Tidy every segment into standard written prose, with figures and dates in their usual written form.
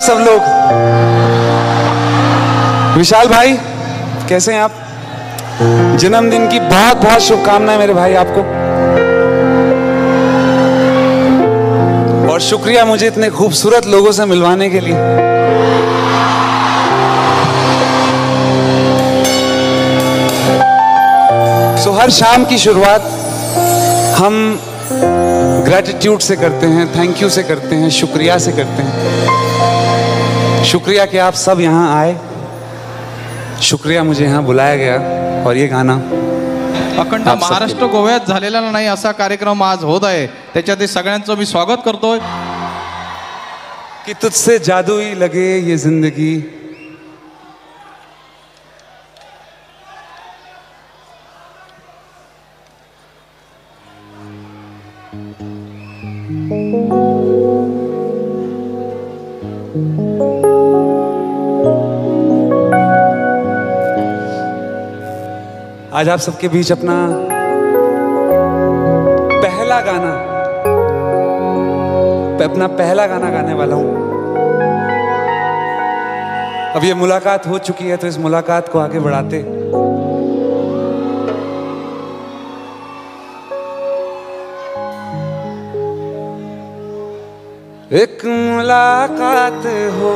सब लोग। विशाल भाई कैसे हैं आप? जन्मदिन की बहुत बहुत शुभकामनाएं मेरे भाई आपको, और शुक्रिया मुझे इतने खूबसूरत लोगों से मिलवाने के लिए। सो हर शाम की शुरुआत हम ग्रेटिट्यूड से करते हैं, थैंक यू से करते हैं, शुक्रिया से करते हैं। शुक्रिया कि आप सब यहाँ आए, शुक्रिया मुझे यहाँ बुलाया गया, और ये गाना अखंड महाराष्ट्र गोव्यात झालेला नाही असा कार्यक्रम आज होत आहे, त्याच्यात सगळ्यांचं मी स्वागत करतोय। कि तुझसे जादुई लगे ये जिंदगी, आज आप सबके बीच अपना पहला गाना गाने वाला हूं। अब ये मुलाकात हो चुकी है, तो इस मुलाकात को आगे बढ़ाते एक मुलाकात हो,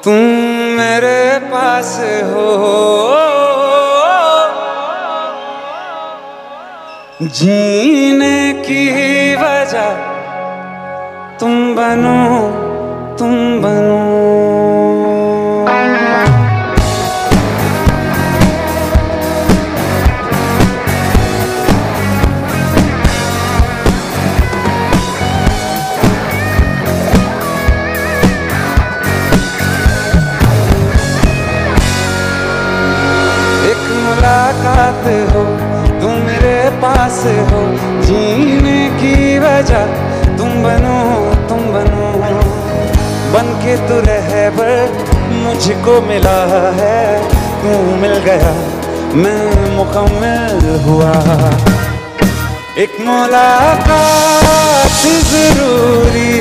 तुम मेरे पास हो, जीने की वजह तुम बनो, तुम बनो। एक मुलाकात हो, तुम मेरे पास हो, जीने की वजह तुम बनो, तुम बनो। बन के तू रहबर मुझको मिला है, तू मिल गया मैं मुकम्मल हुआ। एक मुलाकात जरूरी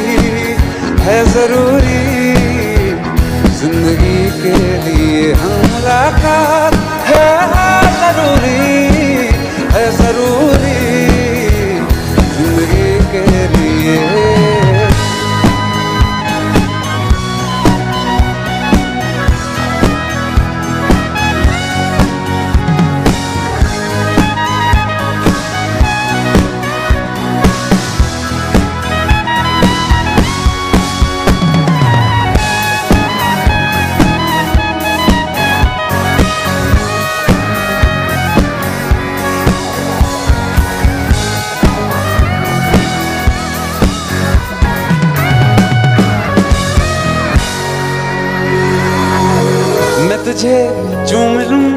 है, जरूरी जिंदगी के लिए मुलाकात है, जरूरी है, जरूरी जिंदगी के लिए। तुझे चूम लूं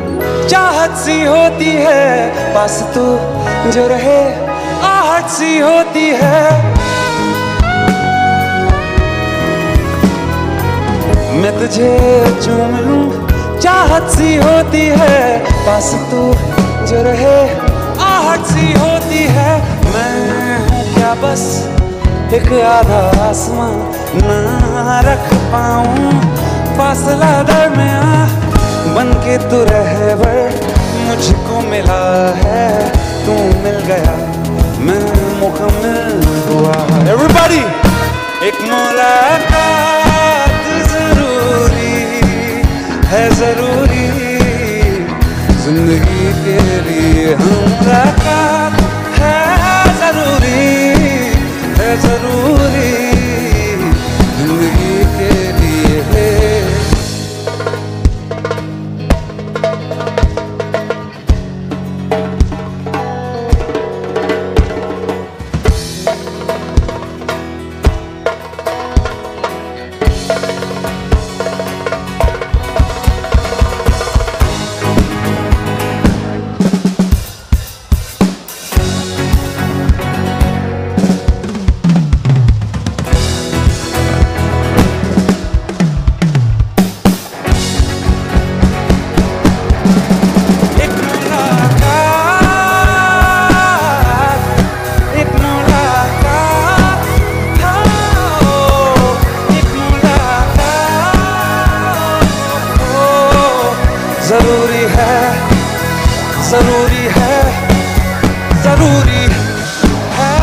चाहत सी होती है, पास तू जो रहे आहट सी होती है। मैं तुझे चूम लूं चाहत सी होती है, पास तू जो रहे आहट सी होती है। मैं हूँ क्या बस एक आधा आसमां, ना रख पाऊं फासला दरमियां। बन के तू रहबर मुझको मिला है, तू मिल गया मैं मुकम्मल हुआ। Everybody! एक मुलाकात जरूरी है, जरूरी जिंदगी के लिए मुलाकात है, जरूरी है, जरूरी जिंदगी के लिए है। जरूरी है।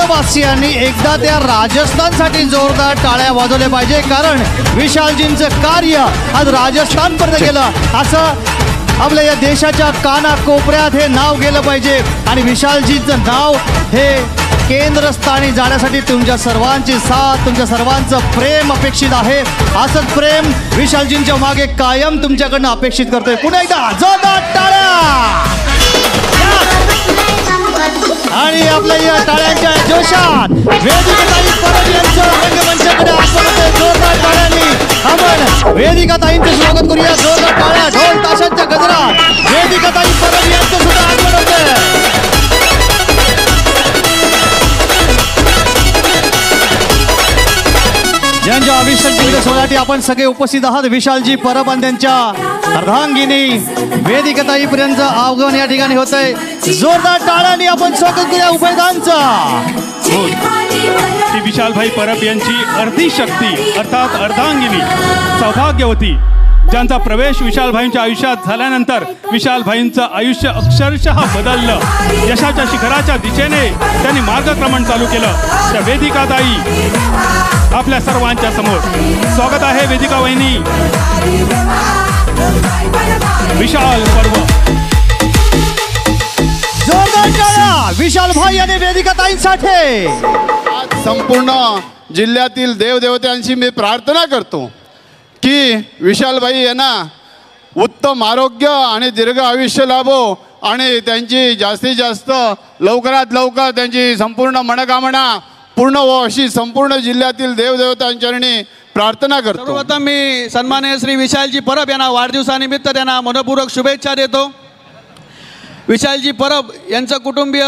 वासियांनी एकदा त्या राजस्थानसाठी जोरदार टाळ्या वाजवल्या पाहिजे, कारण विशालजींचं कार्य आज राजस्थानपर्यंत गेलं. असं आपल्या या देशाच्या कानाकोपऱ्यात हे नाव गेलं पाहिजे आणि विशालजींचं नाव हे केंद्रस्थानी जाण्यासाठी तुमच्या सर्वांची साथ, तुमच्या सर्वांचं प्रेम अपेक्षित आहे. असंच प्रेम विशालजींच्या मागे कायम तुमच्याकडनं अपेक्षित करतोय. पुन्हा एकदा जोरदार टाळ्या. आणि आपल्या या टाळ्यांच्या जोशात वेदिकाताई परब यांचं रंगमंचाकडे आपण जोरदार टाळ्यांनी आपण वेदिकाताईंचं स्वागत करूया. जोरदार टाळ्या, ढोल ताशांच्या गजरात वेदिकाताई परब यांचं सुद्धा आगमन होतंय. ज्यांच्या अभिषेक सोहळ्यासाठी आपण सगळे उपस्थित आहात. विशालजी परब आणि त्यांच्या अर्धांगिनी वेदिकाताईपर्यंत आगमन या ठिकाणी होत आहे. जोरदार टाळ्यांनी आपण स्वागत करूया उभयदांचा. ती विशालभाई परब यांची अर्धी शक्ती अर्थात अर्धांगिनी सौभाग्यवती, ज्यांचा प्रवेश विशालभाईंच्या आयुष्यात झाल्यानंतर विशालभाईंचं आयुष्य अक्षरशः बदललं. यशाच्या शिखराच्या दिशेने त्यांनी मार्गक्रमण चालू केलं. त्या वेदिकाताई आपल्या सर्वांच्या समोर. स्वागत आहे वेदिका वहिनी. विशाल पर्व. जोरदार टाळ्या विशालभाई आणि वेदिकाताईंसाठी. आज संपूर्ण जिल्ह्यातील देवदेवतांशी मी प्रार्थना करतो की विशालभाई यांना उत्तम आरोग्य आणि दीर्घ आयुष्य लाभो आणि त्यांची जास्तीत जास्त लवकरात लवकर त्यांची संपूर्ण मनोकामना पूर्ण हो अशी संपूर्ण जिल्ह्यातील देवदेवतांचरणी प्रार्थना करतो. सर्वप्रथम मी सन्माननीय श्री विशालजी परब यांना वाढदिवसानिमित्त त्यांना मनपूर्वक शुभेच्छा देतो. विशालजी परब यांचं कुटुंबीय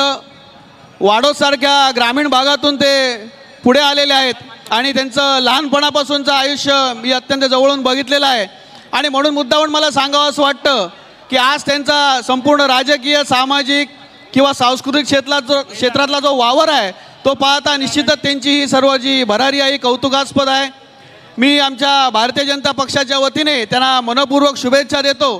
वाडोदसारख्या ग्रामीण भागातून ते पुढे आलेले आहेत आणि त्यांचं लहानपणापासूनचं आयुष्य मी अत्यंत जवळून बघितलेलं आहे आणि म्हणून मुद्दामून मला सांगावं असं वाटतं की आज त्यांचा संपूर्ण राजकीय, सामाजिक किंवा सांस्कृतिक क्षेत्रातला जो वावर आहे तो पाहता निश्चितच त्यांची ही सर्व जी भरारी आहे कौतुकास्पद आहे. मी आमच्या भारतीय जनता पक्षाच्या वतीने त्यांना मनपूर्वक शुभेच्छा देतो.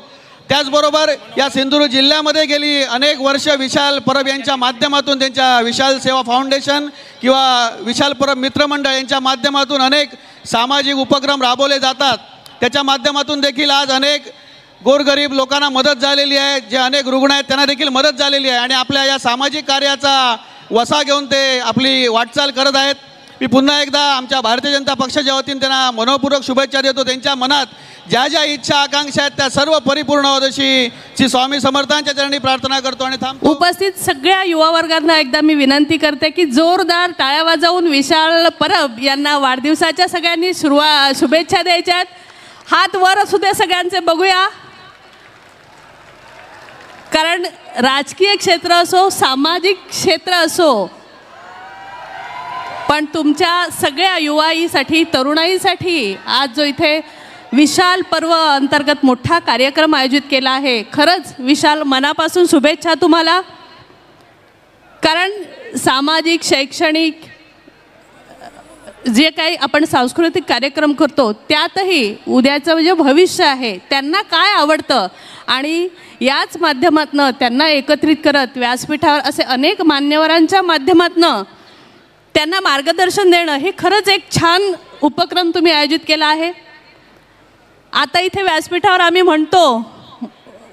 त्याचबरोबर या सिंधुदुर्ग जिल्ह्यामध्ये गेली अनेक वर्ष विशाल परब यांच्या माध्यमातून त्यांच्या विशाल सेवा फाउंडेशन किंवा विशाल परब मित्रमंडळ यांच्या माध्यमातून अनेक सामाजिक उपक्रम राबवले जातात. त्याच्या माध्यमातून देखील आज अनेक गोरगरीब लोकांना मदत झालेली आहे. जे अनेक रुग्ण आहेत त्यांना देखील मदत झालेली आहे आणि आपल्या या सामाजिक कार्याचा वसा घेऊन ते आपली वाटचाल करत आहेत. मी पुन्हा एकदा आमच्या भारतीय जनता पक्षाच्या वतीने त्यांना मनपूर्वक शुभेच्छा देतो. त्यांच्या मनात ज्या ज्या इच्छा आकांक्षा आहेत त्या सर्व परिपूर्ण होत अशी श्री स्वामी समर्थांच्या चरणी प्रार्थना करतो आणि थांबतो. उपस्थित सगळ्या युवा वर्गांना एकदा मी विनंती करते की जोरदार टाळ्या वाजवून विशाल परब यांना वाढदिवसाच्या सगळ्यांनी शुभेच्छा द्यायच्यात. हात वर असू दे सगळ्यांचे, बघूया. कारण राजकीय क्षेत्र असो, सामाजिक क्षेत्र असो, पण तुमच्या सगळ्या युवाईसाठी, तरुणाईसाठी आज जो इथे विशाल पर्व अंतर्गत मोठा कार्यक्रम आयोजित केला आहे, खरंच विशाल मनापासून शुभेच्छा तुम्हाला. कारण सामाजिक, शैक्षणिक जे काही आपण सांस्कृतिक कार्यक्रम करतो त्यातही उद्याचं जे भविष्य आहे त्यांना काय आवडतं आणि याच माध्यमातून त्यांना एकत्रित करत व्यासपीठावर असे अनेक मान्यवरांच्या माध्यमातून त्यांना मार्गदर्शन देणं हे खरंच एक छान उपक्रम तुम्ही आयोजित केला आहे. आता इथे व्यासपीठावर आम्ही म्हणतो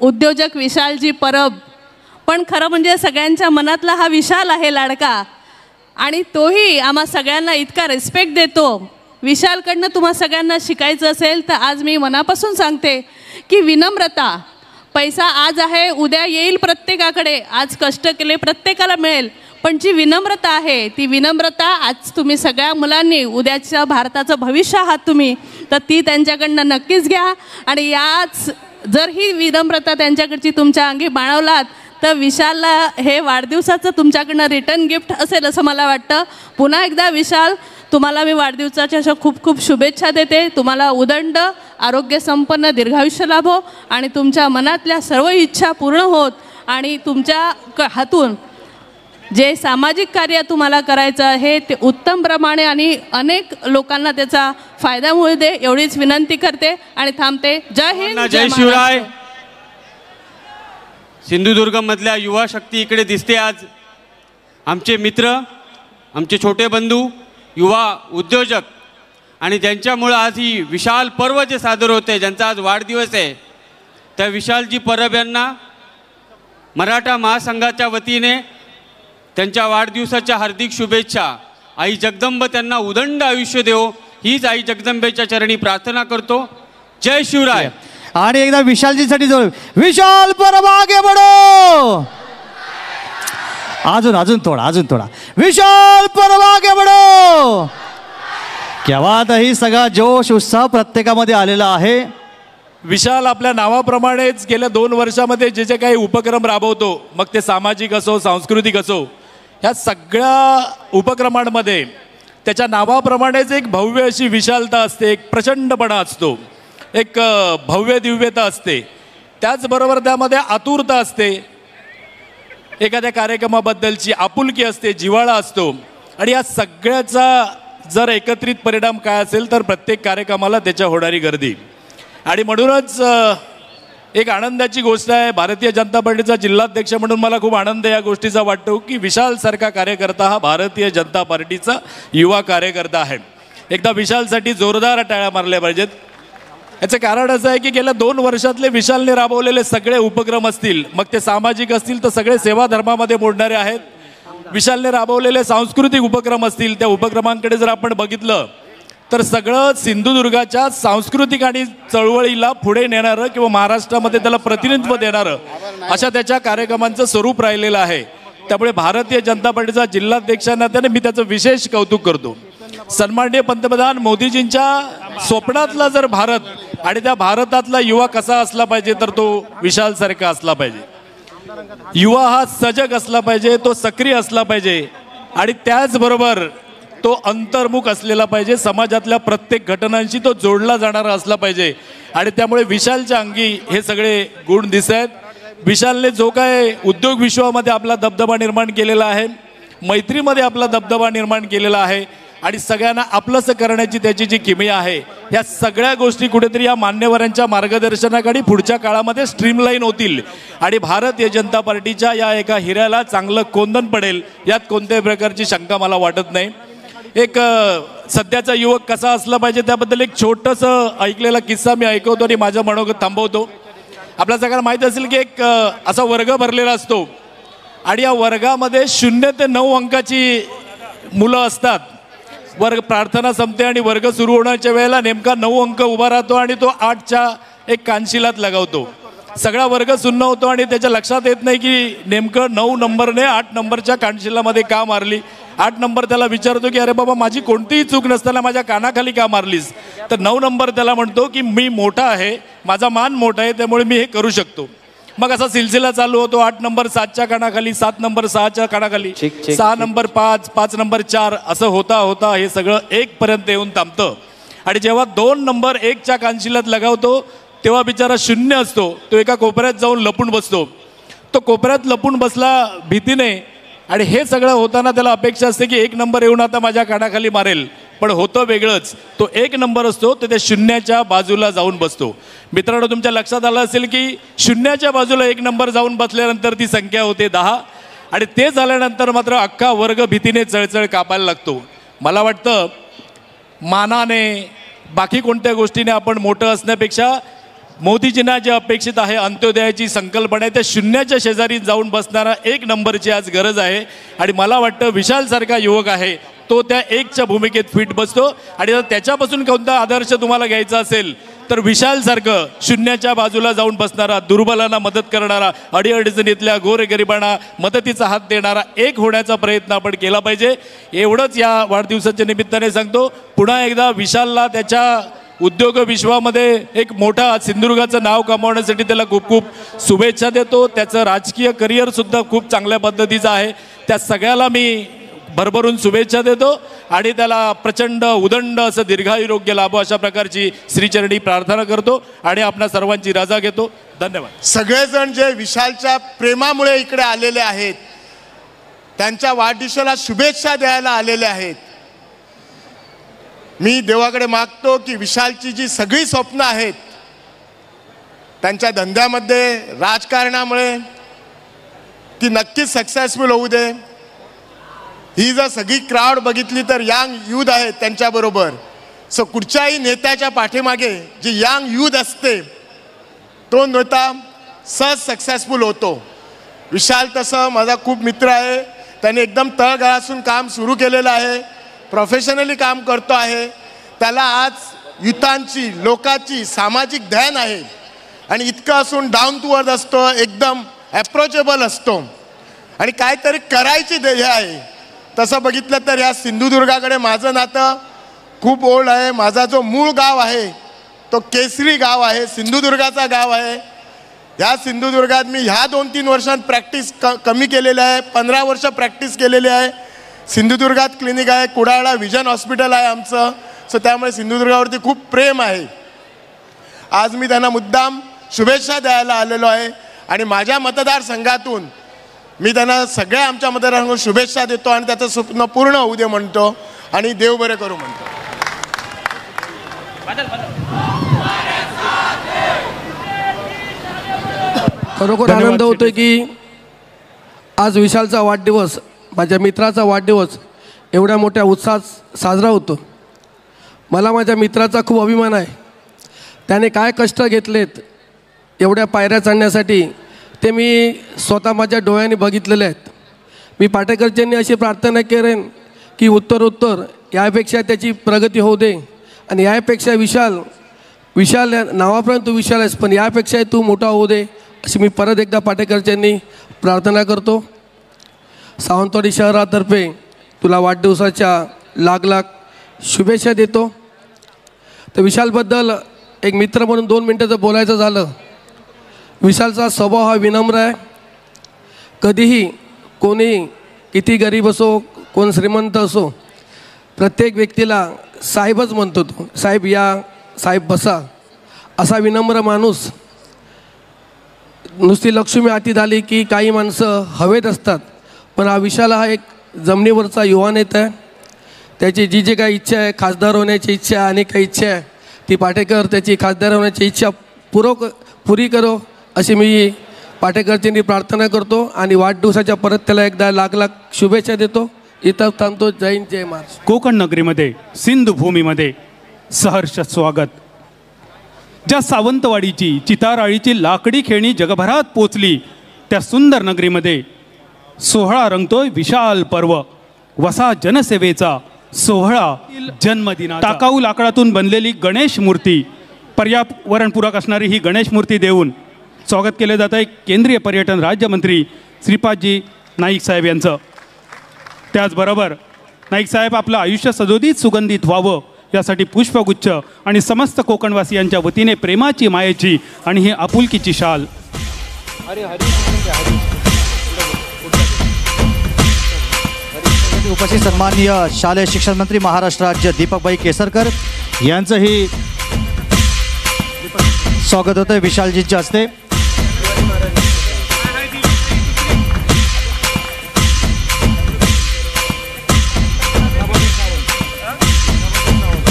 उद्योजक विशालजी परब, पण खरं म्हणजे सगळ्यांच्या मनातला हा विशाल आहे लाडका आणि तोही आम्हा सगळ्यांना इतका रिस्पेक्ट देतो. विशालकडनं तुम्हा सगळ्यांना शिकायचं असेल तर आज मी मनापासून सांगते की विनम्रता, पैसा आज आहे उद्या येईल प्रत्येकाकडे, आज कष्ट केले प्रत्येकाला मिळेल, पण जी विनम्रता आहे ती विनम्रता आज तुम्ही सगळ्या मुलांनी, उद्याच्या भारताचं भविष्य आहात तुम्ही, तर ती त्यांच्याकडनं नक्कीच घ्या आणि याच जर ही विनम्रता त्यांच्याकडची तुमच्या अंगी बाळवलात तर विशालला हे वाढदिवसाचं तुमच्याकडनं रिटर्न गिफ्ट असेल असं मला वाटतं. पुन्हा एकदा विशाल, तुम्हाला मी वाढदिवसाच्या अशा खूप खूप शुभेच्छा देते. तुम्हाला उदंड आरोग्य संपन्न दीर्घायुष्य लाभो आणि तुमच्या मनातल्या सर्व इच्छा पूर्ण होत आणि तुमच्या हातून जे सामाजिक कार्य तुम्हाला करायचं आहे ते उत्तम प्रमाणे आणि अनेक लोकांना त्याचा फायदा मिळू दे एवढीच विनंती करते आणि थांबते. जय हिंद, जय शिवराय. सिंधुदुर्गमधल्या युवा शक्ती इकडे दिसते आज. आमचे मित्र, आमचे छोटे बंधू, युवा उद्योजक आणि त्यांच्यामुळं आज ही विशाल पर्व जे सादर होते, ज्यांचा आज वाढदिवस आहे, त्या विशालजी परब यांना मराठा महासंघाच्या वतीने त्यांच्या वाढदिवसाच्या हार्दिक शुभेच्छा. आई जगदंब त्यांना उदंड आयुष्य देव हीच आई जगदंबेच्या चरणी प्रार्थना करतो. जय शिवराय. आणि एकदा विशालजीसाठी जोर. विशाल परब आगे बढो. अजून थोडा. विशाल परब आगे बढो. क्या बात आहे. सगळा जोश उत्साह प्रत्येकामध्ये आलेला आहे. विशाल आपल्या नावाप्रमाणेच गेल्या 2 वर्षामध्ये जे काही उपक्रम राबवतो, मग ते सामाजिक असो सांस्कृतिक असो, ह्या सगळ्या उपक्रमांमध्ये त्याच्या नावाप्रमाणेच एक भव्य अशी विशालता असते, एक प्रचंडपणा असतो, एक भव्य दिव्यता असते. त्याचबरोबर त्यामध्ये आतुरता असते, एखाद्या कार्यक्रमाबद्दलची आपुलकी असते, जिव्हाळा असतो. आणि या सगळ्याचा जर एकत्रित परिणाम काय असेल तर प्रत्येक कार्यक्रमाला त्याच्या होणारी गर्दी. आणि म्हणूनच एक आनंदाची गोष्ट आहे, भारतीय जनता पार्टीचा जिल्हाध्यक्ष म्हणून मला खूप आनंद या गोष्टीचा वाटतो की विशालसारखा कार्यकर्ता हा भारतीय जनता पार्टीचा युवा कार्यकर्ता आहे. एकदा विशालसाठी जोरदार टाळ्या मारल्या पाहिजेत. याचं कारण असं आहे की गेल्या 2 वर्षातले विशालने राबवलेले सगळे उपक्रम असतील, मग ते सामाजिक असतील तर सगळे सेवा धर्मामध्ये मोडणारे आहेत. विशालने राबवलेले सांस्कृतिक उपक्रम असतील, त्या उपक्रमांकडे जर आपण बघितलं तर सगळं सिंधुदुर्गाच्या सांस्कृतिक आणि चळवळीला पुढे नेणारं किंवा महाराष्ट्रामध्ये त्याला प्रतिनिधित्व देणारं अशा त्याच्या कार्यक्रमांचं स्वरूप राहिलेलं आहे. त्यामुळे भारतीय जनता पार्टीचा जिल्हाध्यक्षांना त्याने मी त्याचं विशेष कौतुक करतो. सन्माननीय पंतप्रधान मोदीजींच्या स्वप्नातला जर भारत आणि त्या भारतातला युवा कसा असला पाहिजे तर तो विशालसारखा असला पाहिजे. युवा हा सजग असला पाहिजे, तो सक्रिय असला पाहिजे आणि त्याचबरोबर तो अंतर्मुख असलेला पाहिजे. समाजातल्या प्रत्येक घटनांशी तो जोडला जाणारा असला पाहिजे आणि त्यामुळे विशालच्या अंगी हे सगळे गुण दिसत आहेत. विशालने जो काय उद्योग विश्वामध्ये आपला दबदबा निर्माण केलेला आहे, मैत्रीमध्ये आपला दबदबा निर्माण केलेला आहे आणि सगळ्यांना आपलंसं करण्याची त्याची जी किमया आहे, ह्या सगळ्या गोष्टी कुठेतरी या मान्यवरांच्या मार्गदर्शनाखाली पुढच्या काळामध्ये स्ट्रीमलाईन होतील आणि भारतीय जनता पार्टीच्या या एका हिऱ्याला चांगलं कोंदण पडेल यात कोणत्याही प्रकारची शंका मला वाटत नाही. एक सध्याचा युवक कसा असला पाहिजे त्याबद्दल एक छोटंसं ऐकलेला किस्सा मी ऐकवतो आणि माझं मनोगत थांबवतो. आपल्या सगळ्यांना माहीत असेल की एक असा वर्ग भरलेला असतो आणि या वर्गामध्ये 0 ते 9 अंकाची मुलं असतात. वर्ग प्रार्थना संपते आणि वर्ग सुरू होण्याच्या वेळेला नेमका 9 अंक उभा राहतो आणि तो 8च्या एक कानशिलात लगावतो. सगळा वर्ग सुन्न होतो आणि त्याच्या लक्षात येत नाही की नेमकं 9 नंबरने 8 नंबरच्या कानशिलामध्ये का मारली. 8 नंबर त्याला विचारतो की अरे बाबा माझी कोणतीही चूक नसताना माझ्या कानाखाली का मारलीस. तर 9 नंबर त्याला म्हणतो की मी मोठा आहे, माझा मान मोठा आहे, त्यामुळे मी हे करू शकतो. मग असा सिलसिला चालू होतो. 8 नंबर 7च्या कानाखाली, 7 नंबर 6च्या कानाखाली, 6 नंबर 5, 5 नंबर 4 असं होता होता हे सगळं 1 पर्यंत येऊन थांबतं. आणि जेव्हा 2 नंबर 1च्या कानशिलात लगावतो तेव्हा बिचारा 0 असतो. तो एका कोपऱ्यात जाऊन लपून बसतो. तो कोपऱ्यात लपून बसला भीतीने आणि हे सगळं होताना त्याला अपेक्षा असते की 1 नंबर येऊन आता माझ्या कानाखाली मारेल, पण होतं वेगळंच. तो 1 नंबर असतो तर त्या 0च्या बाजूला जाऊन बसतो. मित्रांनो, तुमच्या लक्षात आलं असेल की 0च्या बाजूला 1 नंबर जाऊन बसल्यानंतर ती संख्या होते 10 आणि ते झाल्यानंतर मात्र अख्खा वर्ग भीतीने चळचळ कापायला लागतो. मला वाटतं मानाने बाकी कोणत्या गोष्टीने आपण मोठं असण्यापेक्षा मोदीजींना जे अपेक्षित आहे अंत्योदयाची संकल्पना आहे त्या 0च्या शेजारी जाऊन बसणारा 1 नंबरची आज गरज आहे. आणि मला वाटतं विशालसारखा युवक आहे तो त्या 1च्या भूमिकेत फिट बसतो. आणि जर त्याच्यापासून कोणता आदर्श तुम्हाला घ्यायचा असेल तर विशालसारखं 0च्या बाजूला जाऊन बसणारा, दुर्बलांना मदत करणारा, अडीअडचणीतल्या गोरगरिबांना मदतीचा हात देणारा 1 होण्याचा प्रयत्न आपण केला पाहिजे. एवढंच या वाढदिवसाच्या निमित्ताने सांगतो. पुन्हा एकदा विशालला त्याच्या उद्योग विश्वामध्ये एक मोठा सिंधुदुर्गाचं नाव कमावण्यासाठी त्याला खूप खूप शुभेच्छा देतो. त्याचं राजकीय करिअरसुद्धा खूप चांगल्या पद्धतीचं आहे. त्या सगळ्याला मी भरभरून शुभेच्छा देतो आणि त्याला प्रचंड उदंड असं दीर्घायुरोग्य लाभो अशा प्रकारची श्रीचरणी प्रार्थना करतो आणि आपणा सर्वांची रजा घेतो. धन्यवाद. सगळेजण जे विशालच्या प्रेमामुळे इकडे आलेले आहेत, त्यांच्या वाढदिवसाला शुभेच्छा द्यायला आलेले आहेत. मी देवाकडे मागतो की विशालची जी सगळी स्वप्न आहेत त्यांच्या धंद्यामध्ये, राजकारणामुळे ती नक्कीच सक्सेसफुल होऊ दे. ही जर सगळी क्राऊड बघितली तर यंग यूथ आहेत त्यांच्याबरोबर. सो कुठच्याही नेत्याच्या पाठीमागे जी यंग यूथ असते तो नेता सहज सक्सेसफुल होतो. विशाल तसं माझा खूप मित्र आहे. त्याने एकदम तळागाळातून काम सुरू केलेलं आहे, प्रोफेशनली काम करतो आहे. त्याला आज युथांची, लोकांची सामाजिक ध्यान आहे आणि इतकं असून डाऊन टू अर्थ असतो, एकदम अप्रोचेबल असतो आणि काहीतरी करायची ध्येय आहे. तसं बघितलं तर या सिंधुदुर्गाकडे माझं नातं खूप ओल्ड आहे. माझा जो मूळ गाव आहे तो केसरी गाव आहे, सिंधुदुर्गाचा गाव आहे. ह्या सिंधुदुर्गात मी ह्या 2-3 वर्षांत प्रॅक्टिस कमी केलेली आहे. 15 वर्ष प्रॅक्टिस केलेली आहे. सिंधुदुर्गात क्लिनिक आहे, कुडाळला विजन हॉस्पिटल आहे आमचं. सो त्यामुळे सिंधुदुर्गावरती खूप प्रेम आहे. आज मी त्यांना मुद्दाम शुभेच्छा द्यायला आलेलो आहे आणि माझ्या मतदारसंघातून मी त्यांना सगळ्या आमच्या मतदारांना शुभेच्छा देतो आणि त्याचं स्वप्न पूर्ण होऊ दे म्हणतो आणि देव बरे करू म्हणतो. खरोखर आनंद होतोय की आज विशालचा वाढदिवस, माझ्या मित्राचा वाढदिवस एवढ्या मोठ्या उत्साहात साजरा होतो. मला माझ्या मित्राचा खूप अभिमान आहे. त्याने काय कष्ट घेतलेत एवढ्या पायऱ्या चढण्यासाठी ते मी स्वतः माझ्या डोळ्यांनी बघितलेले आहेत. मी पाटेकरच्यांनी अशी प्रार्थना करेन की उत्तरोत्तर यापेक्षा त्याची प्रगती होऊ दे आणि यापेक्षा विशाल नावापर्यंत तू विशाल आहेस पण यापेक्षा तू मोठा होऊ दे अशी मी परत एकदा पाटेकरच्यांनी प्रार्थना करतो. सावंतवाडी शहरातर्फे तुला वाढदिवसाच्या लाख शुभेच्छा देतो. तर विशालबद्दल एक मित्र म्हणून 2 मिनटाचं बोलायचं झालं, विशालचा स्वभाव हा विनम्र आहे. कधीही कोणी किती गरीब असो, कोण श्रीमंत असो, प्रत्येक व्यक्तीला साहेबच म्हणतो तो. साहेब या, साहेब बसा, असा विनम्र माणूस. नुसती लक्ष्मी हाती झाली की काही माणसं हवेत असतात, पण हा विशाल हा एक जमिनीवरचा युवा नेता आहे. त्याची जी काही इच्छा आहे, खासदार होण्याची इच्छा आहे, अनेक काही इच्छा आहे, ती पाटेकर त्याची खासदार होण्याची इच्छा पुरी करो अशी मी पाटेकरच्यांनी प्रार्थना करतो आणि वाढदिवसाच्या परत त्याला एकदा लाख शुभेच्छा देतो. इथं थांबतो. जय हिंद, जय महाराष्ट्र. कोकण नगरीमध्ये, सिंधू भूमीमध्ये सहर्ष स्वागत. ज्या सावंतवाडीची, चिताराळीची लाकडी खेळणी जगभरात पोचली त्या सुंदर नगरीमध्ये सोहळा रंगतोय विशाल पर्व. वसा जनसेवेचा सोहळा, जन्मदिना. टाकाऊ लाकडातून बनलेली गणेश मूर्ती, पर्यावरणपूरक असणारी ही गणेश मूर्ती देऊन स्वागत केले जात आहे केंद्रीय पर्यटन राज्यमंत्री श्रीपादजी नाईक साहेब यांचं. त्याचबरोबर नाईक साहेब आपलं आयुष्य सदोदित सुगंधित व्हावं यासाठी पुष्पगुच्छ आणि समस्त कोकणवासियांच्या वतीने प्रेमाची, मायेची आणि ही आपुलकीची शाल. उपस्थित सन्माननीय शालेय शिक्षण मंत्री महाराष्ट्र राज्य दीपकभाई केसरकर यांचंही स्वागत होतं विशालजींच्या हस्ते.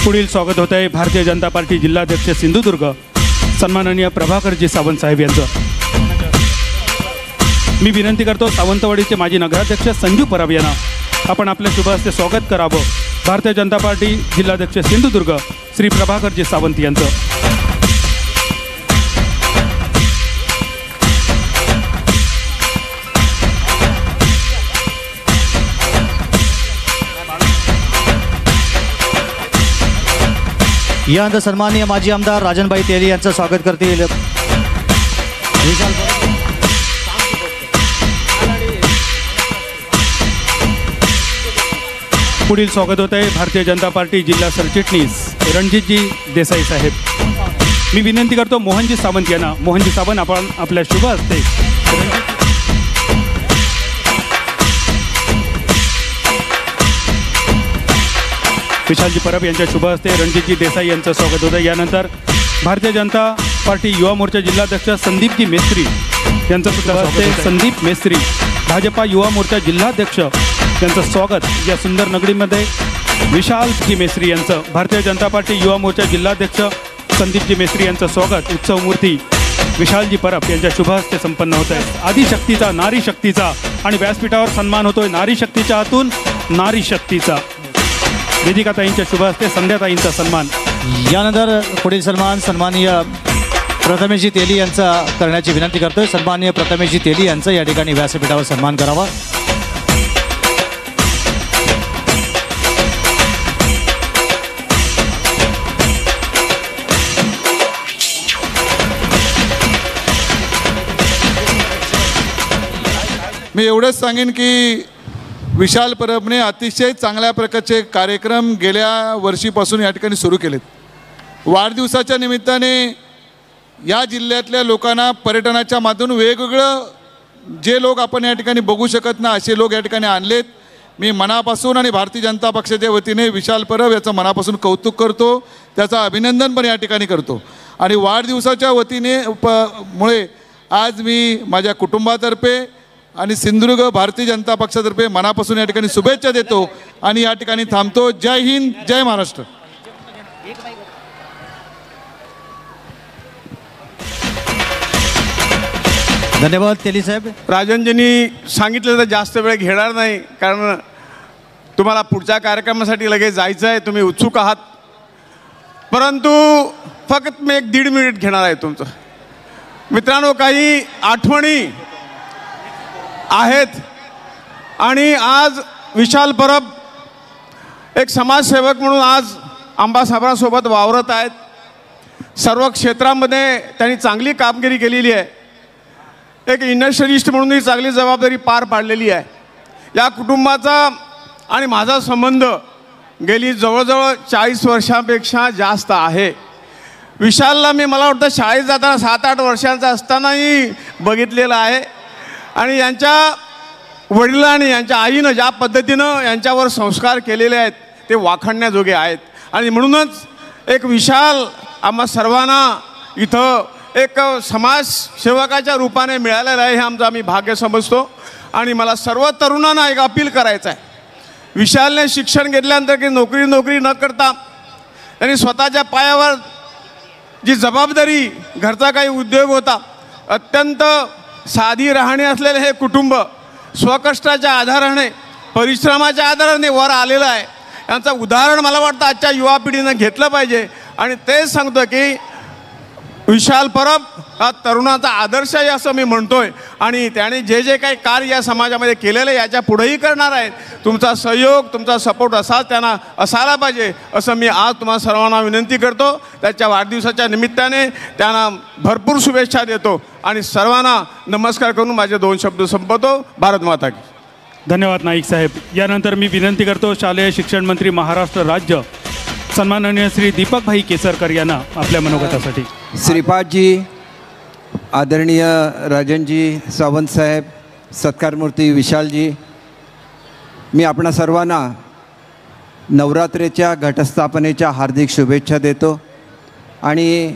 पुढील स्वागत होत आहे भारतीय जनता पार्टी जिल्हाध्यक्ष सिंधुदुर्ग सन्माननीय प्रभाकरजी सावंत साहेब यांचं. मी विनंती करतो सावंतवाडीचे माजी नगराध्यक्ष संजू परब यांना आपण आपल्या शुभ हस्ते स्वागत करावं. भारतीय जनता पार्टी जिल्हाध्यक्ष सिंधुदुर्ग श्री प्रभाकरजी सावंत यांचं. यानंतर सन्माननीय माजी आमदार राजनभाई तेली यांचं स्वागत करतील. पुढील स्वागत होत आहे भारतीय जनता पार्टी जिल्हा सरचिटणीस रणजितजी देसाई साहेब. मी विनंती करतो मोहनजी सावंत यांना. मोहनजी सावंत आपण आपल्या शुभ हस्ते विशालजी परब यांच्या शुभ हस्ते रणजितजी देसाई यांचं स्वागत होतं. यानंतर भारतीय जनता पार्टी युवा मोर्चा जिल्हाध्यक्ष संदीपजी मेस्त्री यांचं सुद्धा हस्ते संदीप मेस्त्री भाजपा युवा मोर्चा जिल्हाध्यक्ष यांचं स्वागत. या सुंदर नगरीमध्ये विशालजी मेस्त्री यांचं भारतीय जनता पार्टी युवा मोर्चा जिल्हाध्यक्ष संदीपजी मेस्त्री यांचं स्वागत. उत्सव मूर्ती विशालजी परब यांच्या शुभ हस्ते संपन्न होत आहे. आदिशक्तीचा, नारी शक्तीचा आणि व्यासपीठावर सन्मान होतोय नारी शक्तीच्या हातून नारी शक्तीचा. वेदिकाताईंच्या शुभ हस्ते संध्याताईंचा सन्मान. यानंतर पुढील सन्माननीय प्रथमेशजी तेली यांचा करण्याची विनंती करतोय. सन्माननीय प्रथमेशजी तेली यांचा या ठिकाणी व्यासपीठावर सन्मान करावा. मी एवढंच सांगेन की विशाल परबने अतिशय चांगल्या प्रकारचे कार्यक्रम गेल्या वर्षीपासून या ठिकाणी सुरू केलेत. वाढदिवसाच्या निमित्ताने या जिल्ह्यातल्या लोकांना पर्यटनाच्या माध्यमातून वेगवेगळं जे लोक आपण या ठिकाणी बघू शकत ना असे लोक या ठिकाणी आणलेत. मी मनापासून आणि भारतीय जनता पक्षाच्या वतीने विशाल परब याचं मनापासून कौतुक करतो, त्याचं अभिनंदन पण या ठिकाणी करतो. आणि वाढदिवसाच्या वतीने मुळे आज मी माझ्या कुटुंबातर्फे आणि सिंधुदुर्ग भारतीय जनता पक्षातर्फे मनापासून या ठिकाणी शुभेच्छा देतो आणि या ठिकाणी थांबतो. जय हिंद, जय महाराष्ट्र. धन्यवाद तेली साहेब. राजनजींनी सांगितलं तर जास्त वेळ घेणार नाही, कारण तुम्हाला पुढच्या कार्यक्रमासाठी लगेच जायचं आहे, तुम्ही उत्सुक आहात. परंतु फक्त मी 1.5 मिनिट घेणार आहे तुमचं. मित्रांनो, काही आठवणी आहेत आणि आज विशाल परब एक समाजसेवक म्हणून आज आंबासाहेबांसोबत वावरत आहेत. सर्व क्षेत्रामध्ये त्यांनी चांगली कामगिरी केलेली आहे. एक इंडस्ट्रियलिस्ट म्हणूनही चांगली जबाबदारी पार पाडलेली आहे. या कुटुंबाचा आणि माझा संबंध गेली जवळजवळ 40 वर्षांपेक्षा जास्त आहे. विशालला मला वाटतं शाळेत जाताना 7-8 वर्षांचा असतानाही बघितलेलं आहे आणि यांच्या वडिलांनी यांच्या आईनं ज्या पद्धतीनं यांच्यावर संस्कार केलेले आहेत ते वाखाणण्याजोगे आहेत. आणि म्हणूनच एक विशाल आम्हा सर्वांना इथं एक समाजसेवकाच्या रूपाने मिळालेलं आहे, हे आमचं आम्ही भाग्य समजतो. आणि मला सर्व तरुणांना एक अपील करायचं आहे. विशालने शिक्षण घेतल्यानंतर की नोकरी न करता त्यांनी स्वतःच्या पायावर जी जबाबदारी, घरचा काही उद्योग होता, अत्यंत साधी राहणी असलेले हे कुटुंब स्वकष्टाच्या आधाराने, परिश्रमाच्या आधाराने वर आलेलं आहे. यांचं उदाहरण मला वाटतं आजच्या युवा पिढीनं घेतलं पाहिजे. आणि तेच सांगतो की विशाल परब हा तरुणाचा आदर्श आहे असं मी म्हणतोय. आणि त्याने जे काही कार्य या समाजामध्ये केलेलं आहे याच्या पुढेही करणार आहेत. तुमचा सहयोग, तुमचा सपोर्ट असाच त्यांना असायला पाहिजे असं मी आज तुम्हाला सर्वांना विनंती करतो. त्याच्या वाढदिवसाच्या निमित्ताने त्यांना भरपूर शुभेच्छा देतो आणि सर्वांना नमस्कार करून माझे 2 शब्द संपवतो. भारत माता की. धन्यवाद नाईक साहेब. यानंतर मी विनंती करतो शालेय शिक्षण मंत्री महाराष्ट्र राज्य सन्माननीय श्री दीपकभाई केसरकर यांना आपल्या मनोगतासाठी. श्रीपादजी, आदरणीय राजनजी, सावंत साहेब, सत्कारमूर्ती विशालजी, मी आपणा सर्वांना नवरात्रीच्या घटस्थापनेच्या हार्दिक शुभेच्छा देतो आणि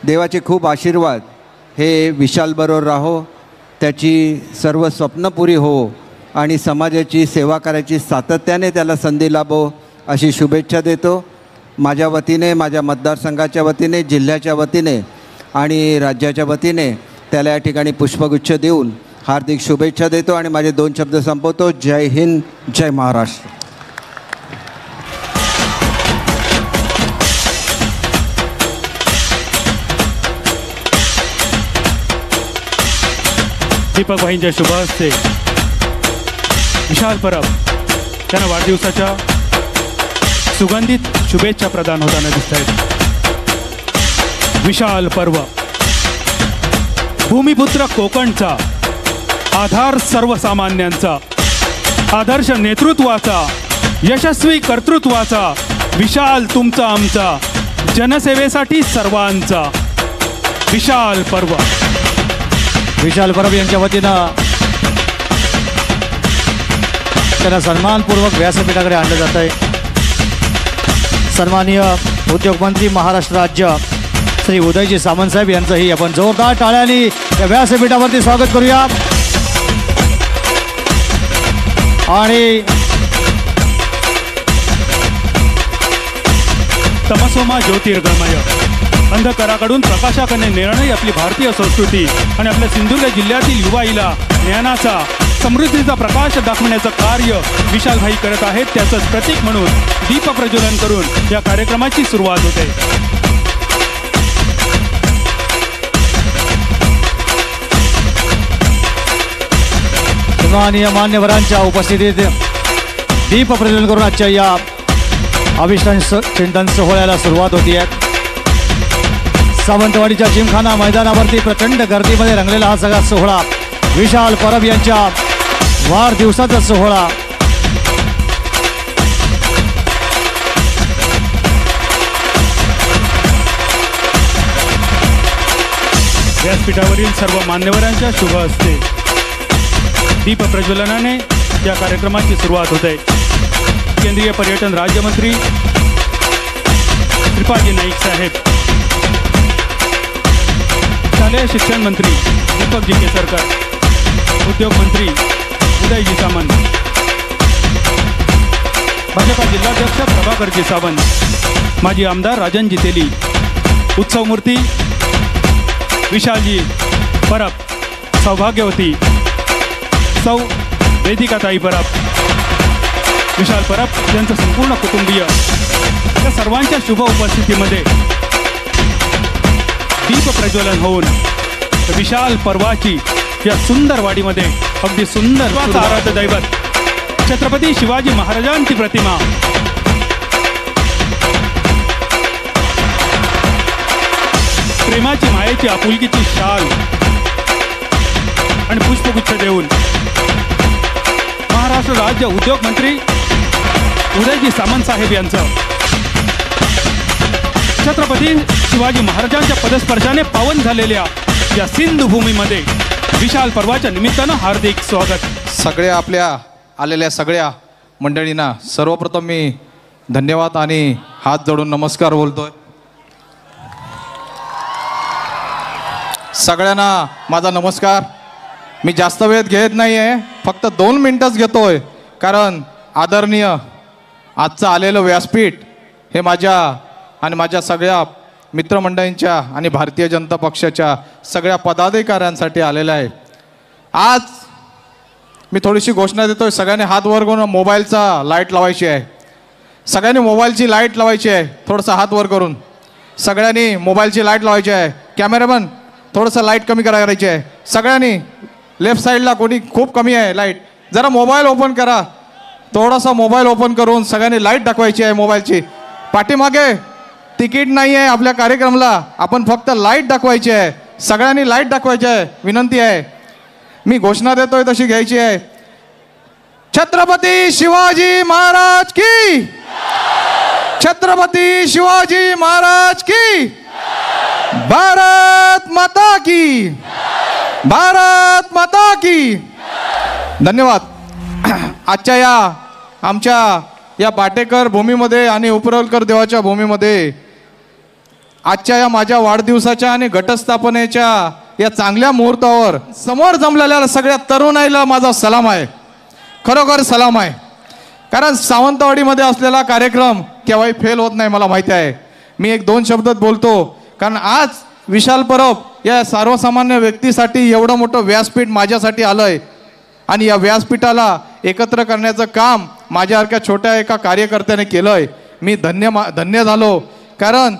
देवाचे खूप आशीर्वाद हे विशालबरोबर राहो, त्याची सर्व स्वप्न पुरी हो आणि समाजाची सेवा करायची सातत्याने त्याला संधी लाभो अशी शुभेच्छा देतो. माझ्या वतीने, माझ्या मतदारसंघाच्या वतीने, जिल्ह्याच्या वतीने आणि राज्याच्या वतीने त्याला या ठिकाणी पुष्पगुच्छ देऊन हार्दिक शुभेच्छा देतो आणि माझे 2 शब्द संपवतो. जय हिंद, जय महाराष्ट्र. दीपकभाईंच्या शुभ हस्ते विशाल परब त्यांना वाढदिवसाच्या सुगंधित शुभेच्छा प्रदान होताना दिसत आहेत. विशाल पर्व भूमिपुत्र कोकणचा, आधार सर्वसामान्यांचा, आदर्श नेतृत्वाचा, यशस्वी कर्तृत्वाचा, विशाल तुमचा आमचा जनसेवेसाठी सर्वांचा विशाल पर्व. विशाल परब यांच्या वतीनं त्यांना सन्मानपूर्वक व्यासपीठाकडे आणलं जात आहे. सन्माननीय उद्योगमंत्री महाराष्ट्र राज्य श्री उदयजी सामंत साहेब यांचंही आपण जोरदार टाळ्यांनी या व्यासपीठावरती स्वागत करूया. आणि तमसोमा ज्योतिर्गमय, अंधकाराकडून प्रकाशाकडे नेणं आपली भारतीय संस्कृती आणि आपल्या सिंधुदुर्ग जिल्ह्यातील युवाईला ज्ञानाचा समृद्धीचा प्रकाश दाखवण्याचं कार्य विशालभाई करत आहेत. त्याचंच प्रतीक म्हणून दीप प्रज्वलन करून या कार्यक्रमाची सुरुवात होते. सन्माननीय मान्यवरांच्या उपस्थितीत दीप प्रज्वलन करून आजच्या या अभिष्टान चिंतन सोहळ्याला सुरुवात होती आहे. सावंतवाडीच्या जिमखाना मैदानावरती प्रचंड गर्दीमध्ये रंगलेला हा सगळा सोहळा विशाल परब यांच्या वाढदिवसाचा सोहळा. व्यासपीठावरील सर्व मान्यवरांच्या शुभ हस्ते दीप प्रज्वलनाने या कार्यक्रमाची सुरुवात होते. केंद्रीय पर्यटन राज्यमंत्री श्रीपादजी नाईक साहेब, शालेय शिक्षण मंत्री दीपकजी केसरकर, उद्योग मंत्री उदयजी सामंत, भाजपा जिल्हाध्यक्ष प्रभाकरजी सावंत, माजी आमदार राजनजी तेली, उत्सवमूर्ती विशालजी परब, सौभाग्यवती सौ वेदिकाताई परब, विशाल परब यांचं संपूर्ण कुटुंबीय या सर्वांच्या शुभ उपस्थितीमध्ये दीप प्रज्वलन होऊन विशाल पर्वाची या सुंदर वाडीमध्ये अगदी सुंदर आराध्य दैवत छत्रपती शिवाजी महाराजांची प्रतिमा, प्रेमाची मायेची आपुलकीची शाल आणि पुष्पगुच्छ देऊन महाराष्ट्र राज्य उद्योग मंत्री उदयजी सामंत साहेब यांचं छत्रपती शिवाजी महाराजांच्या पदस्पर्शाने पावन झालेल्या या सिंधुभूमीमध्ये विशाल पर्वाच्या निमित्तानं हार्दिक स्वागत. सगळ्या आपल्या आलेल्या सगळ्या मंडळींना सर्वप्रथम मी धन्यवाद आणि हात जोडून नमस्कार बोलतोय. सगळ्यांना माझा नमस्कार. मी जास्त वेळ घेत नाही आहे, फक्त 2 मिनटंच घेतोय, कारण आदरणीय आजचं आलेलं व्यासपीठ हे माझ्या आणि माझ्या सगळ्या मित्रमंडळींच्या आणि भारतीय जनता पक्षाच्या सगळ्या पदाधिकाऱ्यांसाठी आलेलं आहे. आज मी थोडीशी घोषणा देतोय. सगळ्यांनी हात वर करून मोबाईलचा लाईट लावायची आहे. सगळ्यांनी मोबाईलची लाईट लावायची आहे. थोडंसं हात वर करून सगळ्यांनी मोबाईलची लाईट लावायची आहे. कॅमेरामन थोडंसं लाईट कमी करायची आहे. सगळ्यांनी लेफ्ट साईडला कोणी खूप कमी आहे लाईट, जरा मोबाईल ओपन करा. थोडासा मोबाईल ओपन करून सगळ्यांनी लाईट दाखवायची आहे मोबाईलची. पाठीमागे तिकीट नाही आहे आपल्या कार्यक्रमाला, आपण फक्त लाईट दाखवायची आहे. सगळ्यांनी लाईट दाखवायची आहे, विनंती आहे. मी घोषणा देतोय तशी घ्यायची आहे. छत्रपती शिवाजी महाराज की, छत्रपती शिवाजी महाराज की, भारत माता की, भारत माता की. धन्यवाद. आजच्या या आमच्या या पाटेकर भूमीमध्ये आणि उपरवलकर देवाच्या भूमीमध्ये आजच्या या माझ्या वाढदिवसाच्या आणि घटस्थापनेच्या या चांगल्या मुहूर्तावर समोर जमलेल्या सगळ्या तरुणाईला माझा सलाम आहे, खरोखर सलाम आहे. कारण सावंतवाडीमध्ये असलेला कार्यक्रम केव्हाही फेल होत नाही, मला माहिती आहे. मी 1-2 शब्दात बोलतो, कारण आज विशाल परब या सर्वसामान्य व्यक्तीसाठी एवढं मोठं व्यासपीठ माझ्यासाठी आलं आहे. आणि या व्यासपीठाला एकत्र करण्याचं काम माझ्यासारख्या छोट्या एका कार्यकर्त्याने केलं आहे. मी धन्य झालो. कारण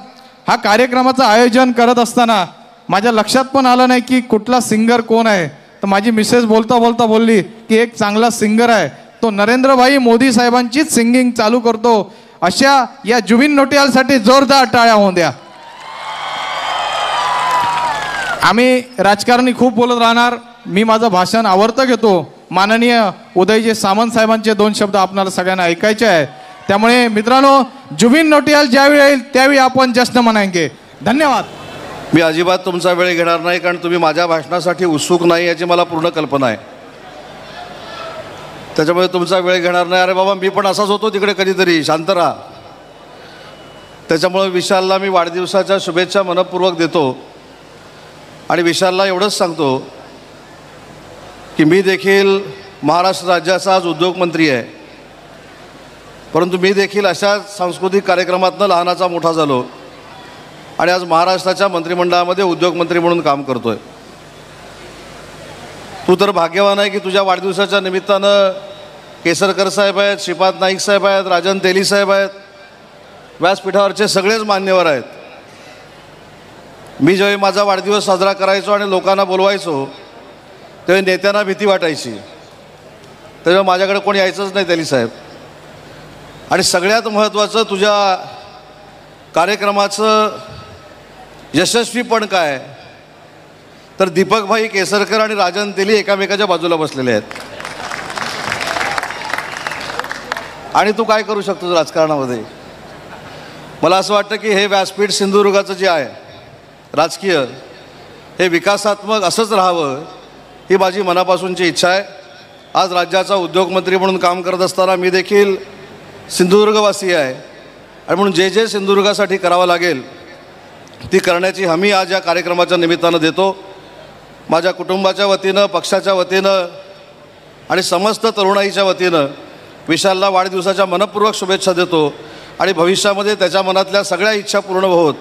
हा कार्यक्रमाचं आयोजन करत असताना माझ्या लक्षात पण आलं नाही की कुठला सिंगर कोण आहे. तर माझी मिसेस बोलता बोलता बोलली की एक चांगला सिंगर आहे, तो नरेंद्रभाई मोदी साहेबांचीच सिंगिंग चालू करतो. अशा या जुबिन नौटियालसाठी जोरदार टाळ्या होऊन द्या. आम्ही राजकारणी खूप बोलत राहणार. मी माझं भाषण आवडतं घेतो. माननीय उदयजी सामंत साहेबांचे 2 शब्द आपणाला सगळ्यांना ऐकायचे आहे. त्यामुळे मित्रांनो जुबिन नौटियाल ज्यावेळी येईल त्यावेळी आपण जश्न मनाएंगे. धन्यवाद. मी अजिबात तुमचा वेळ घेणार नाही, कारण तुम्ही माझ्या भाषणासाठी उत्सुक नाही याची मला पूर्ण कल्पना आहे. त्याच्यामुळे तुमचा वेळ घेणार नाही. अरे बाबा, मी पण असाच होतो तिकडे कधीतरी, शांत राहा. त्याच्यामुळे विशालला मी वाढदिवसाच्या शुभेच्छा मनपूर्वक देतो आणि विशालला एवढंच सांगतो की मी देखील महाराष्ट्र राज्याचा आज उद्योगमंत्री आहे, परंतु मी देखील अशा सांस्कृतिक कार्यक्रमातनं लहानाचा मोठा झालो आणि आज महाराष्ट्राच्या मंत्रिमंडळामध्ये उद्योगमंत्री म्हणून काम करतोय. तू तर भाग्यवान आहे की तुझ्या वाढदिवसाच्या निमित्तानं केसरकर साहेब आहेत, श्रीपाद नाईक साहेब आहेत, राजन तेली साहेब आहेत, व्यासपीठावरचे सगळेच मान्यवर आहेत. मी जेव्हा माझा वाढदिवस साजरा करायचो आणि लोकांना बोलवायचो तेव्हा नेत्यांना भीती वाटायची, तेव्हा माझ्याकडे कोणी यायचंच नाही तेली साहेब. आणि सगळ्यात महत्त्वाचं तुझ्या कार्यक्रमाचं यशस्वीपण काय, तर दीपकभाई केसरकर आणि राजन तेली एकामेकाच्या बाजूला बसलेले आहेत. आणि तू काय करू शकतोस राजकारणामध्ये? मला असं वाटतं की हे व्यासपीठ सिंधुदुर्गाचं जे आहे राजकीय, हे विकासात्मक असंच राहावं ही माझी मनापासूनची इच्छा आहे. आज राज्याचा उद्योगमंत्री म्हणून काम करत असताना मी देखील सिंधुदुर्गवासी आहे आणि म्हणून जे जे सिंधुदुर्गासाठी करावं लागेल ती करण्याची हमी आज या कार्यक्रमाच्या निमित्तानं देतो. माझ्या कुटुंबाच्या वतीनं, पक्षाच्या वतीनं आणि समस्त तरुणाईच्या वतीनं विशालला वाढदिवसाच्या मनपूर्वक शुभेच्छा देतो आणि भविष्यामध्ये त्याच्या मनातल्या सगळ्या इच्छा पूर्ण होत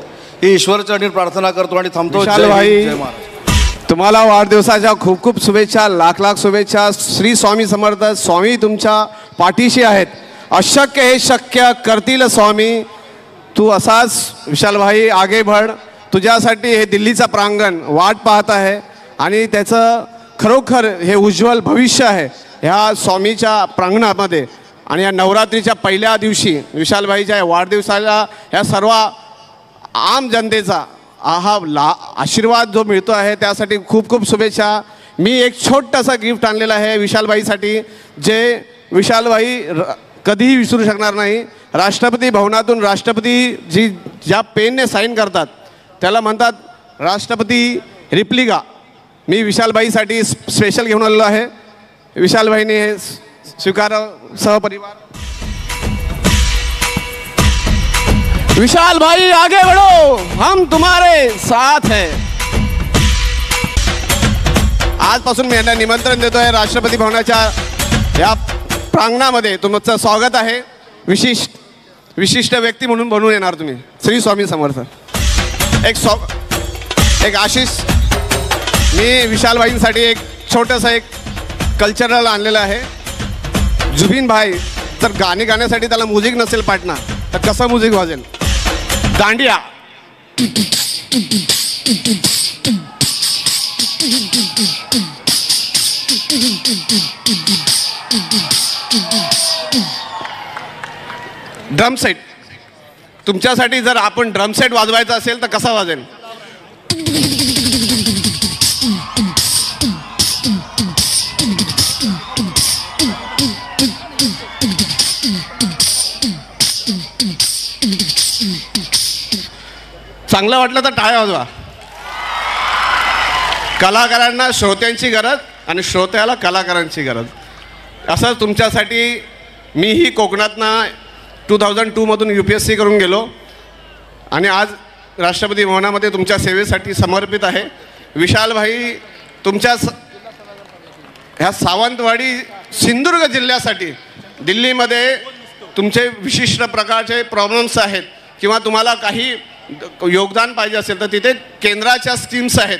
ही ईश्वरचरणी प्रार्थना करतो आणि थांबतो. विशाल भाई, तुम्हाला वाढदिवसाच्या खूप खूप शुभेच्छा, लाख लाख शुभेच्छा. श्री स्वामी समर्थ. स्वामी तुमच्या पाठीशी आहेत. अशक्य हे शक्य करतील स्वामी. तू असाच विशाल भाई आगे बढ़. तुझ्यासाठी हे दिल्लीचं प्रांगण वाट पाहत आहे आणि त्याचं खरोखर हे उज्ज्वल भविष्य आहे ह्या स्वामीच्या प्रांगणामध्ये. आणि या नवरात्रीच्या पहिल्या दिवशी विशालभाईच्या वाढदिवसाला ह्या सर्व आम जनतेचा आशीर्वाद जो मिळतो आहे त्यासाठी खूप खूप शुभेच्छा. मी एक छोटंसं गिफ्ट आणलेलं आहे विशालभाईसाठी, जे विशालभाई कधीही विसरू शकणार नाही. राष्ट्रपती भवनातून राष्ट्रपती जी ज्या पेनने साईन करतात त्याला म्हणतात राष्ट्रपती रिप्लिका. मी विशालभाईसाठी स्पेशल घेऊन आलेलो आहे. विशालभाईने हे स्वीकार सहपरिवार. विशाल भाई आगे बढ़ो, हम तुम्हारे साथ हैं. आजपासून मी यांना निमंत्रण देतोय राष्ट्रपती भवनाच्या या प्रांगणामध्ये. तुमचं स्वागत आहे. विशिष्ट व्यक्ती म्हणून बनून येणार तुम्ही. श्री स्वामी समर्थ. एक आशिष, मी विशालभाईंसाठी एक छोटंसं एक कल्चरल आणलेलं आहे. जुबिन भाई तर गाणी गाण्यासाठी त्याला म्युझिक नसेल पाठणार तर कसं म्युझिक वाजेल? दांडिया. Drum set. तुमच्यासाठी जर आपण ड्रम सेट वाजवायचा असेल तर कसा वाजेल? चांगलं वाटलं तर टाळ्या वाजवा. कलाकारांना श्रोत्यांची गरज आणि श्रोत्याला कलाकारांची गरज. असं तुमच्यासाठी मीही कोकणातनं 2002मधून UPSC करून गेलो आणि आज राष्ट्रपती भवनामध्ये तुमच्या सेवेसाठी समर्पित आहे. विशालभाई तुमच्या ह्या सावंतवाडी सिंधुदुर्ग जिल्ह्यासाठी दिल्लीमध्ये तुमचे विशिष्ट प्रकारचे प्रॉब्लेम्स आहेत किंवा तुम्हाला काही योगदान पाहिजे असेल तर तिथे केंद्राच्या स्कीम्स आहेत,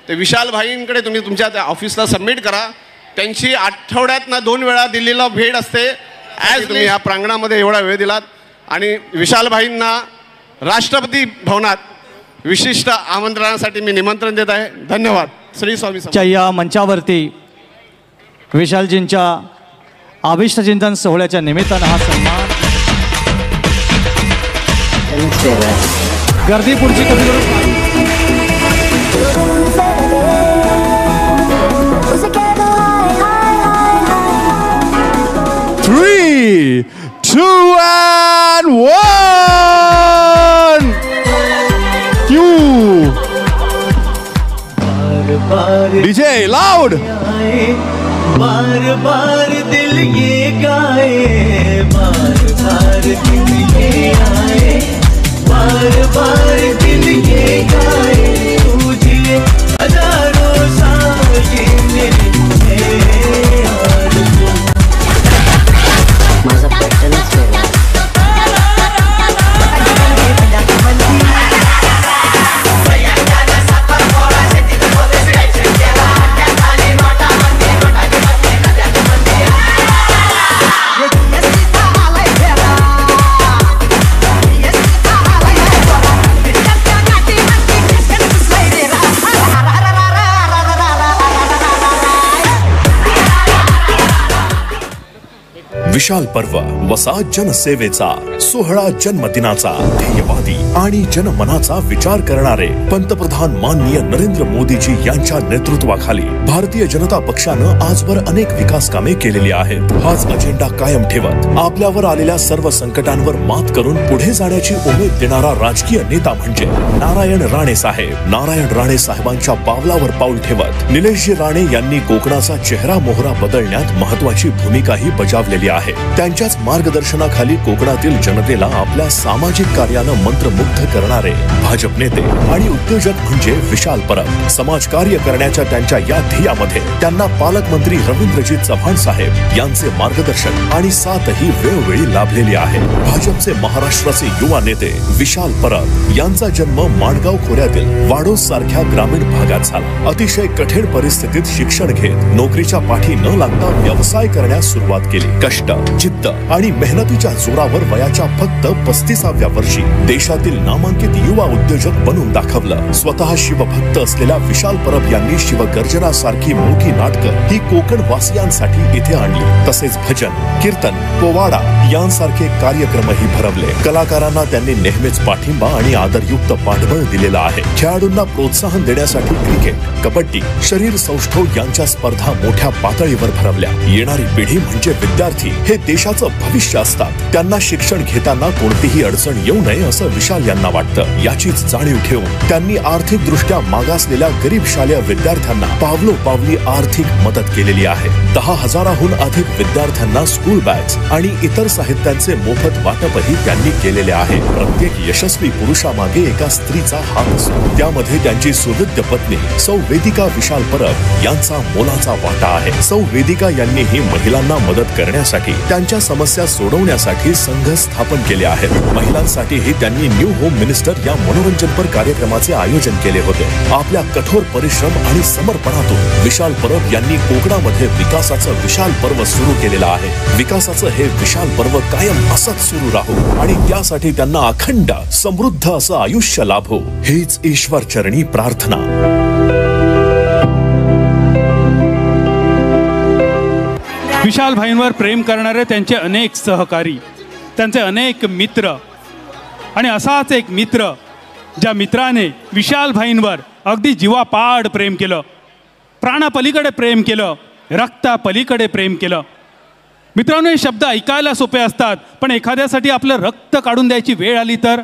ते विशालभाईंकडे तुम्ही तुमच्या त्या ऑफिसला सबमिट करा. त्यांची आठवड्यातनं 2 वेळा दिल्लीला भेट असते. ॲज तुम्ही या प्रांगणामध्ये एवढा वेळ दिलात आणि विशालभाईंना राष्ट्रपती भवनात विशिष्ट आमंत्रणासाठी मी निमंत्रण देत आहे. धन्यवाद. श्री स्वामी समर्थ. या मंचावरती विशालजींच्या अभिष्ट चिंतन सोहळ्याच्या निमित्तानं हा सन्मान गर्दी पुढची कमी करून 3, 2, 2 and 1. DJ loud. बार बार दिल ये गाए, बार बार दिल ये आए, बार बार दिल ये गाए, तुझे हजारों साल ये मेरी आरज़ू। माझा पॅटर्नच वेगळा. विशाल पर्व वसा जनसेवेचा सोहळा, जन्मदिनाचा ध्येयवादी आणि जनमनाचा विचार करणारे पंतप्रधान माननीय नरेंद्र मोदीजी यांच्या नेतृत्वाखाली भारतीय जनता पक्षानं आजवर अनेक विकास कामे केलेली आहेत. हाच अजेंडा कायम ठेवत आपल्यावर आलेल्या सर्व संकटांवर मात करून पुढे जाण्याची उमेद देणारा राजकीय नेता म्हणजे नारायण राणे साहेब. नारायण राणे साहेबांच्या पावलावर पाऊल ठेवत निलेशजी राणे यांनी कोकणाचा चेहरा मोहरा बदलण्यात महत्वाची भूमिकाही बजावलेली आहे. त्यांच्याच मार्गदर्शनाखाली कोकणातील जनतेला आपल्या सामाजिक कार्यानं मंत्रमुग्ध करणारे भाजप नेते आणि उद्योजक म्हणजे विशाल परब. समाजकार्य करण्याच्या त्यांच्या या ध्येयामध्ये त्यांना पालकमंत्री रवींद्रजी चव्हाण साहेब यांचे मार्गदर्शन आणि साथही वेळोवेळी लाभलेली आहे. भाजपचे महाराष्ट्राचे युवा नेते विशाल परब यांचा जन्म माणगाव खोऱ्यातील वाडोस सारख्या ग्रामीण भागात झाला. अतिशय कठीण परिस्थितीत शिक्षण घेत नोकरीच्या पाठी न लागता व्यवसाय करण्यास सुरुवात केली. कष्ट, जिद्द आणि मेहनतीच्या जोरावर वयाच्या फक्त 35व्या वर्षी देशातील नामांकित युवा उद्योजक बनून दाखवलं. स्वतः शिवभक्त असलेल्या विशाल परब यांनी शिवगर्जना सारखी मोठी नाटकं ही कोकण वासियांसाठी इथे आणली. तसेच भजन, कीर्तन, पोवाडा यांसारखे कार्यक्रमही भरवले. कलाकारांना त्यांनी नेहमीच पाठिंबा आणि आदरयुक्त पाठबळ दिलेला आहे. खेळाडूंना प्रोत्साहन देण्यासाठी क्रिकेट, कबड्डी, शरीर सौष्ठव यांच्या स्पर्धा मोठ्या पातळीवर भरवल्या. येणारी पिढी म्हणजे विद्यार्थी हे देशाचं भविष्य असतात. त्यांना शिक्षण घेताना कोणतीही अडचण येऊ नये असं विशाल यांना वाटतं. याचीच जाणीव ठेवून त्यांनी आर्थिक दृष्ट्या मागासलेल्या गरीब शालेय विद्यार्थ्यांना पावलोपावली आर्थिक मदत केलेली आहे. 10,000हून अधिक विद्यार्थ्यांना स्कूल बॅग्स आणि इतर साहित्यांचे मोफत वाटपही त्यांनी केलेले आहे. प्रत्येक यशस्वी पुरुषामागे एका स्त्रीचा हात असतो. त्यामध्ये त्यांची सुविद्य पत्नी सौ वेदिका विशाल परब यांचा मोलाचा वाटा आहे. सौ वेदिका यांनी ही महिलांना मदत करण्यासाठी, त्यांच्या समस्या सोडवण्यासाठी संघ स्थापन केले आहेत. महिलांसाठीही त्यांनी न्यू होम मिनिस्टर या मनोरंजनपर कार्यक्रमाचे आयोजन केले होते. आपल्या कठोर परिश्रम आणि समर्पणातून विशाल परब यांनी कोकणामध्ये विकासाचं विशाल पर्व सुरू केलेलं आहे. विकासाचं हे विशाल पर्व कायम असंच सुरू राहू आणि त्यासाठी त्यांना अखंड समृद्ध असं आयुष्य लाभो हीच ईश्वर चरणी प्रार्थना. विशाल भाईंवर प्रेम करणारे त्यांचे अनेक सहकारी, त्यांचे अनेक मित्र आणि असाच एक मित्र ज्या मित्राने विशाल भाईंवर अगदी जीवापाड प्रेम केलं, प्राणापलीकडे प्रेम केलं, रक्तापलीकडे प्रेम केलं. मित्रांनो, हे शब्द ऐकायला सोपे असतात, पण एखाद्यासाठी आपलं रक्त काढून द्यायची वेळ आली तर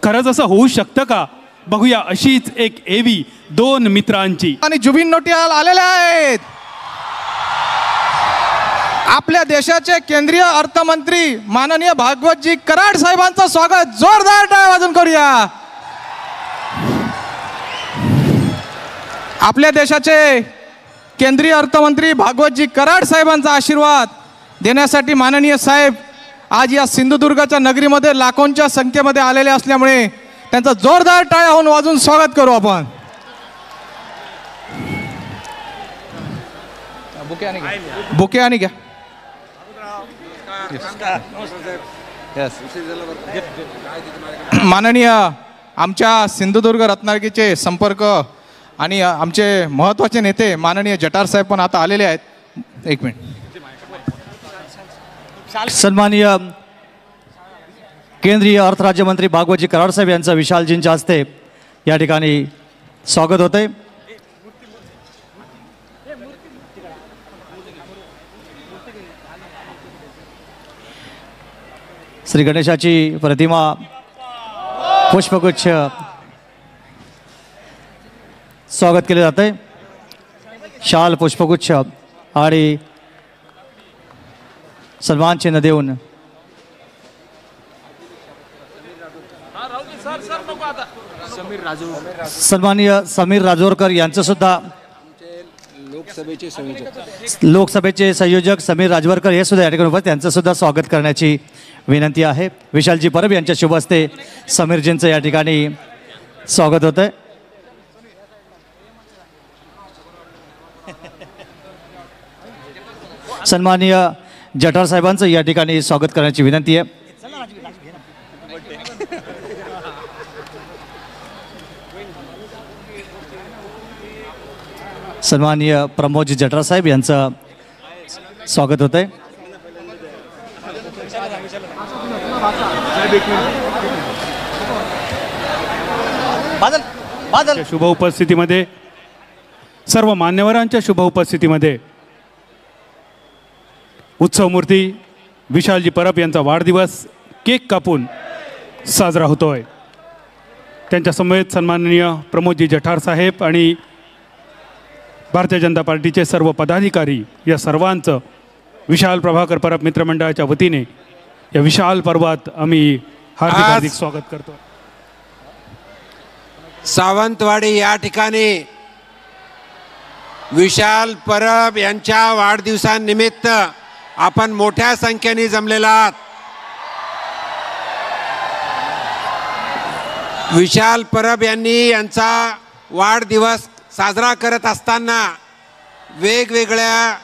खरंच असं होऊ शकतं का? बघूया अशीच एक एवी 2 मित्रांची. आणि जुबिन नौटियाल आलेले आहेत. आपल्या देशाचे केंद्रीय अर्थमंत्री माननीय भागवतजी कराड साहेबांचं स्वागत जोरदार टाळ्या वाजून करूया. आपल्या देशाचे केंद्रीय अर्थमंत्री भागवतजी कराड साहेबांचा आशीर्वाद देण्यासाठी माननीय साहेब आज या सिंधुदुर्गाच्या नगरीमध्ये लाखोंच्या संख्येमध्ये आलेले असल्यामुळे त्यांचं जोरदार टाळ्या होऊन वाजून स्वागत करू आपण. बुके आणि घ्या. माननीय आमच्या सिंधुदुर्ग रत्नागिरीचे संपर्क आणि आमचे महत्त्वाचे नेते माननीय जटार साहेब पण आता आलेले आहेत. एक मिनिट. सन्माननीय केंद्रीय अर्थ राज्यमंत्री भागवतजी कराड साहेब यांचं विशालजींच्या हस्ते या ठिकाणी स्वागत होते. श्री गणेशाची प्रतिमा पुष्पगुच्छ स्वागत केले जाते. शाल पुष्पगुच्छ आणि सन्मान चिन्ह देऊन सन्माननीय समीर राजोरकर यांचं सुद्धा लोकसभेचे संयोजक समीर राजवरकर हे सुद्धा या ठिकाणी उपस्थित, त्यांचं सुद्धा स्वागत करण्याची विनंती आहे. विशालजी परब यांच्या शुभ हस्ते समीरजींचं या ठिकाणी स्वागत होतं आहे. सन्माननीय जठार साहेबांचं या ठिकाणी स्वागत करण्याची विनंती आहे. सन्माननीय प्रमोदजी जठार साहेब यांचं स्वागत होतं आहे. शुभ उपस्थितीमध्ये सर्व मान्यवरांच्या शुभ उपस्थितीमध्ये उत्सवमूर्ती विशालजी परब यांचा वाढदिवस केक कापून साजरा होतोय. त्यांच्या समवेत सन्माननीय प्रमोदजी जठार साहेब आणि भारतीय जनता पार्टीचे सर्व पदाधिकारी या सर्वांचं विशाल प्रभाकर परब मित्रमंडळाच्या वतीने या विशाल पर्वात आम्ही हार्दिक हार्दिक स्वागत करतो. सावंतवाडी या ठिकाणी विशाल परब यांच्या वाढदिवसानिमित्त आपण मोठ्या संख्येने जमलेला आहात. विशाल परब यांनी यांचा वाढदिवस साजरा करत असताना वेगवेगळ्या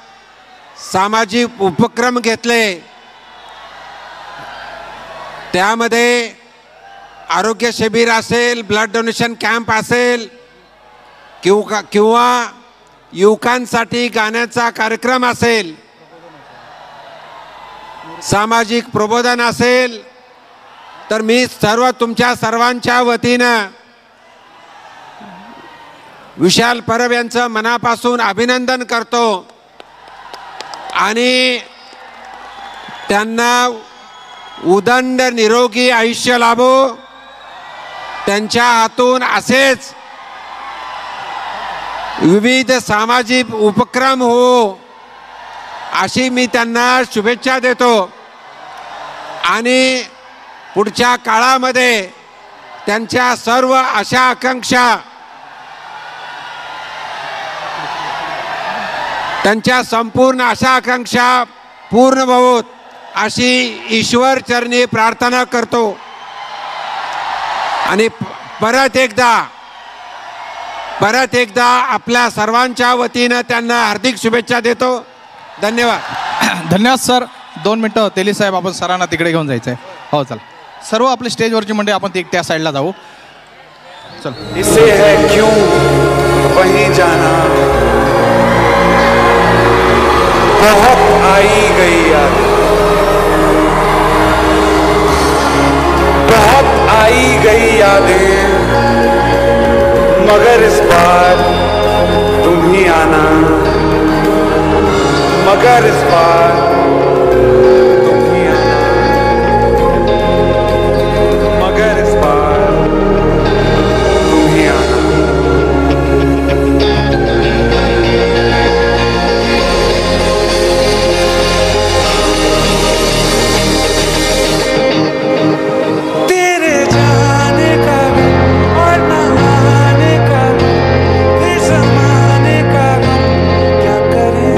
सामाजिक उपक्रम घेतले. त्यामध्ये आरोग्य शिबिर असेल, ब्लड डोनेशन कॅम्प असेल किंवा युवकांसाठी गाण्याचा कार्यक्रम असेल, सामाजिक प्रबोधन असेल, तर मी तुमच्या सर्वांच्या वतीनं विशाल परब यांचं मनापासून अभिनंदन करतो आणि त्यांना उदंड निरोगी आयुष्य लाभो, त्यांच्या हातून असेच विविध सामाजिक उपक्रम हो अशी मी त्यांना शुभेच्छा देतो. आणि पुढच्या काळामध्ये त्यांच्या सर्व आशा आकांक्षा, त्यांच्या संपूर्ण आशा आकांक्षा पूर्ण होवोत अशी ईश्वर चरणी प्रार्थना करतो. आणि परत एकदा आपल्या सर्वांच्या वतीनं त्यांना हार्दिक शुभेच्छा देतो. धन्यवाद. धन्यवाद सर. 2 मिनटं तेली साहेब, आपण सरांना तिकडे घेऊन जायचं आहे. हो चला, सर्व आपले स्टेजवरची मंडळी आपण त्या साईडला जाऊ. चल. इसे है क्यों वहीं जाना, बहुत आई गई यादें, बहुत आई गई यादें, मगर इस बार तुम ही आना, मगर इस बार तुम ही आना, मगर इस बार तुम ही आना. तेरे जाने का गम और न आने का गम, फिर ज़माने का गम क्या करें,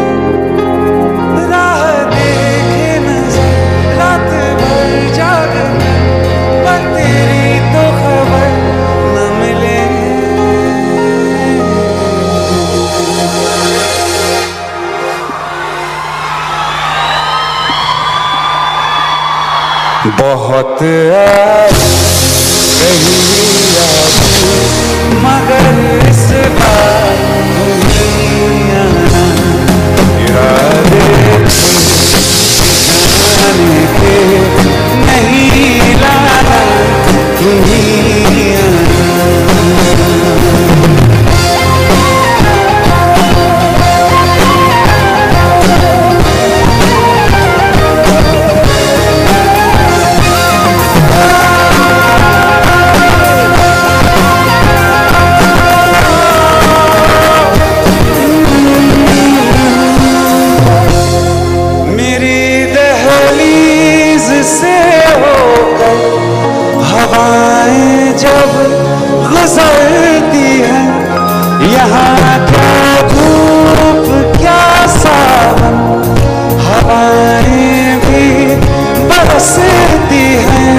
राह देखे नजर रात भर जागना, पर तेरी तो खबर न मिले. बहुत मगर इस बार तुम ही आना, इरादे जाने के नहीं लाना, तुम ही आना. जब गुजरती है, यहाँ क्या धूप क्या सावन, हवाएं भी बरसती हैं।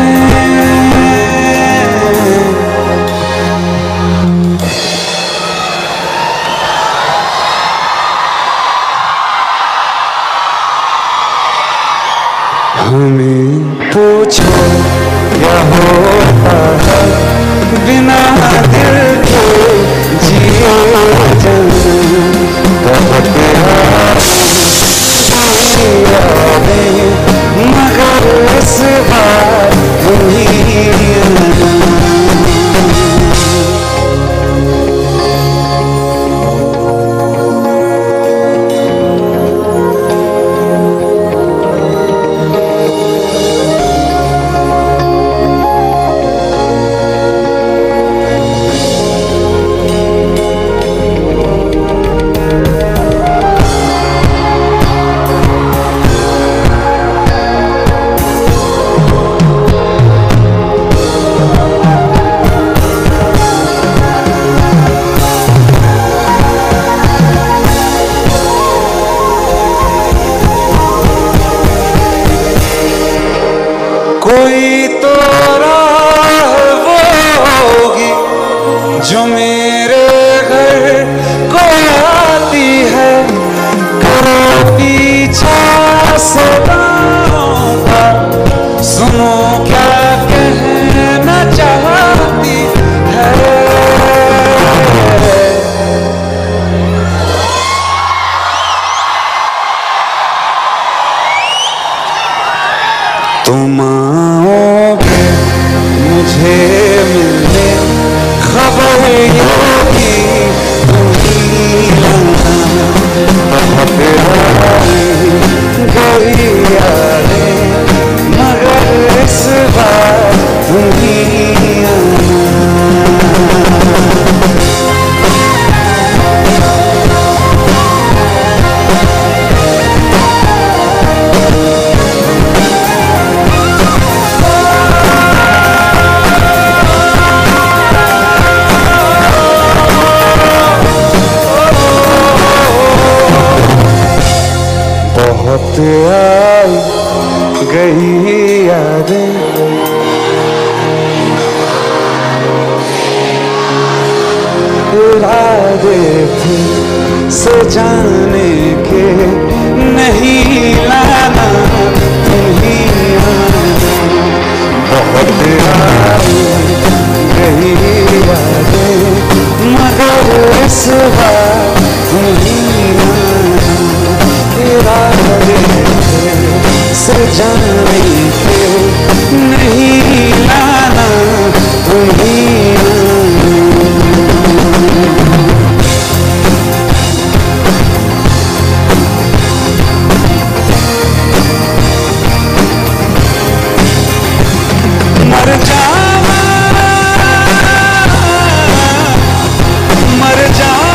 हमें पूछो क्या होता है बिना दिल के जिए जाना, बहुत यादें मगर इस बार वही आना। कोई तो राह वो होगी जो मेरे घर को आती है, करो पीछा सदाओं का, सुनो क्या कहना चाहती है। तुम आओगे मुझे मिलने, खबर योगी तुम्ही लाना, बहुत आई गई यादें मगर इस बार तुम्ही आना। बहुत आई गई यादें इरादे थे सजाने के, नहीं लाना तुम्ही आना। बहुत आई गई यादें मगर इस बार तुम्ही आना। सजाने के नहीं लाना तुम्ही आना। मर जावा मर जावा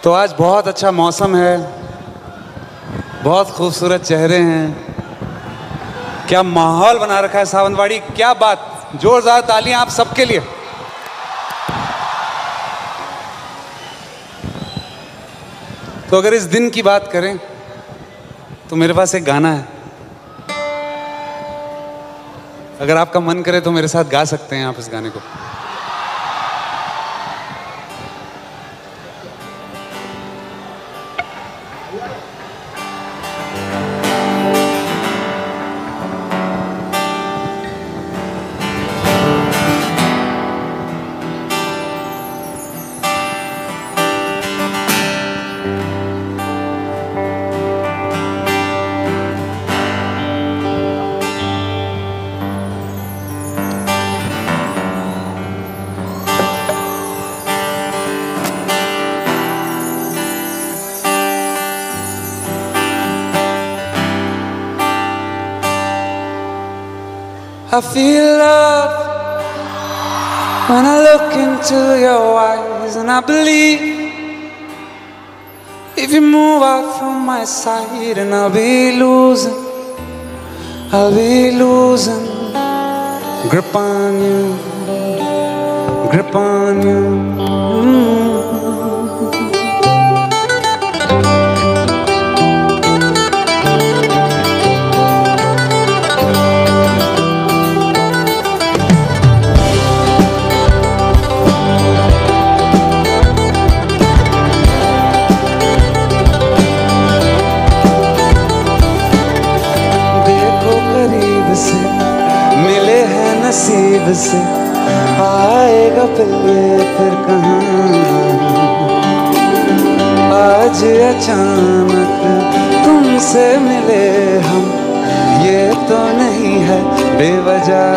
तो आज बहुत अच्छा मौसम है, बहुत खूबसूरत चेहरे हैं, क्या माहौल बना रखा है सावंतवाड़ी, क्या बात, जोरदार तालियां आप सबके लिए। तो अगर इस दिन की बात करें तो मेरे पास एक गाना है, अगर आपका मन करे तो मेरे साथ गा सकते हैं आप इस गाने को। I feel love when I look into your eyes, and I believe if you move out from my side, and I'll be losing grip on you, grip on you. नसीब से आएगा पल ये फिर कहाँ, आज अचानक तुमसे मिले हम, ये तो नहीं है बेवजह।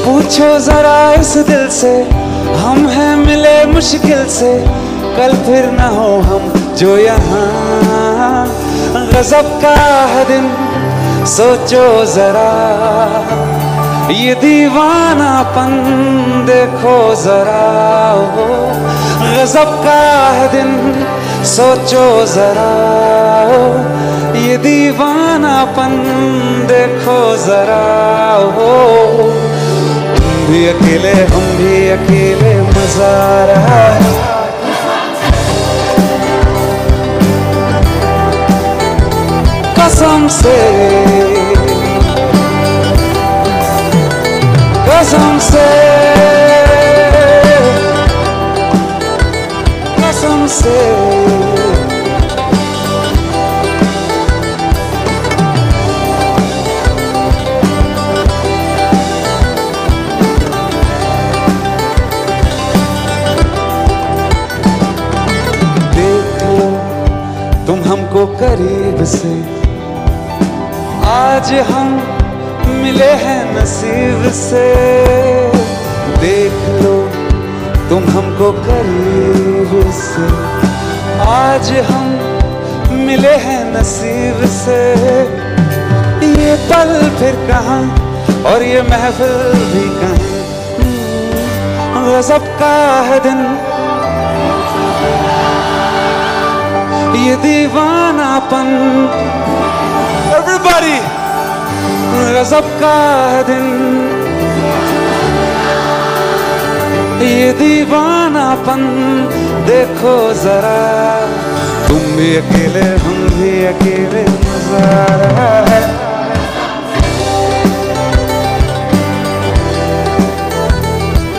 पूछो जरा इस दिल से, हम हैं मिले मुश्किल से, कल फिर ना हो हम जो यहाँ। गजब का है दिन सोचो जरा, ये दीवानापन देखो जरा, हो गजब का है दिन सोचो जरा, ये दीवानापन देखो जरा, हो तुम भी अकेले हम भी अकेले, मजा आ रहा है। कसम से कसम से कसम से देखो तुम हमको करीब से, आज हम मिले हैं नसीब से। देख लो तुम हमको करीब से, आज हम मिले हैं नसीब से। ये पल फिर कहाँ और ये महफिल भी कहाँ, गजब का है दिन, ये दीवानापन। Everybody, गजब का है दिन, ये दीवानापन देखो जरा, तुम भी अकेले हम भी अकेले, मजा आ रहा है।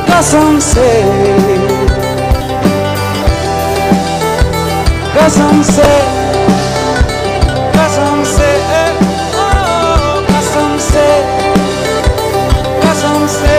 कसम से कसम से कसम से कसम से कसम से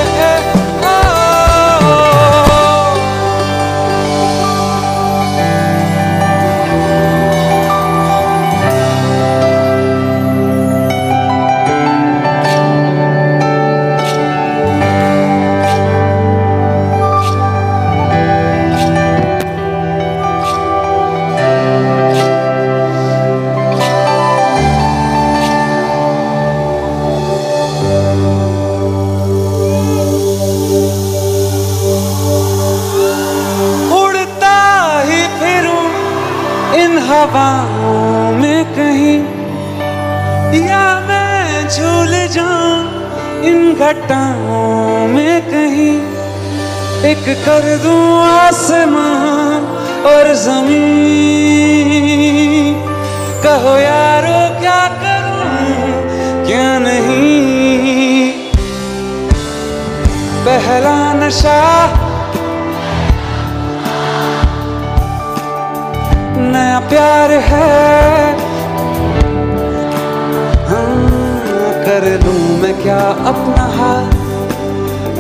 हवाओं में कहीं, या मैं झूल जाऊं इन घटाओं में कहीं। एक कर दूं आसमां और ज़मीन, कहो यारो क्या करूं क्या नहीं। पहला नशा नया प्यार है, हाँ कर लूं मैं क्या अपना हाल।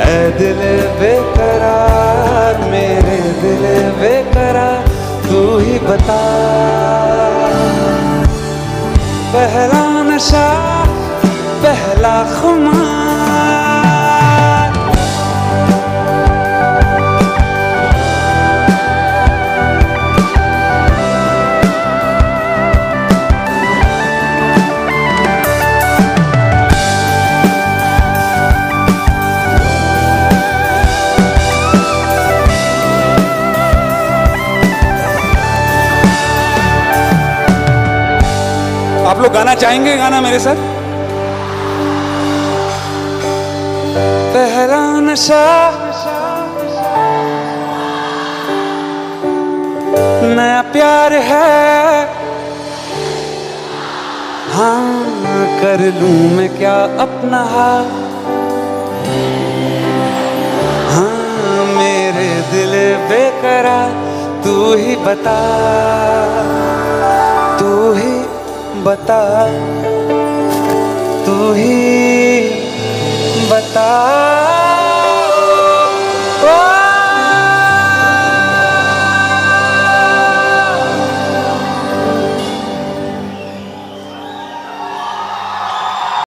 ऐ दिल बेकरार मेरे दिल बेकरार, तू ही बता। पहला नशा पहला खुमार, गाना चाहेंगे? गाना मेरे साथ। पहला नशा नया प्यार है, हाँ कर लूं मैं क्या अपना हाल, हाँ मेरे दिल बेकरार, तू ही बता, तू ही बता, तू ही बता।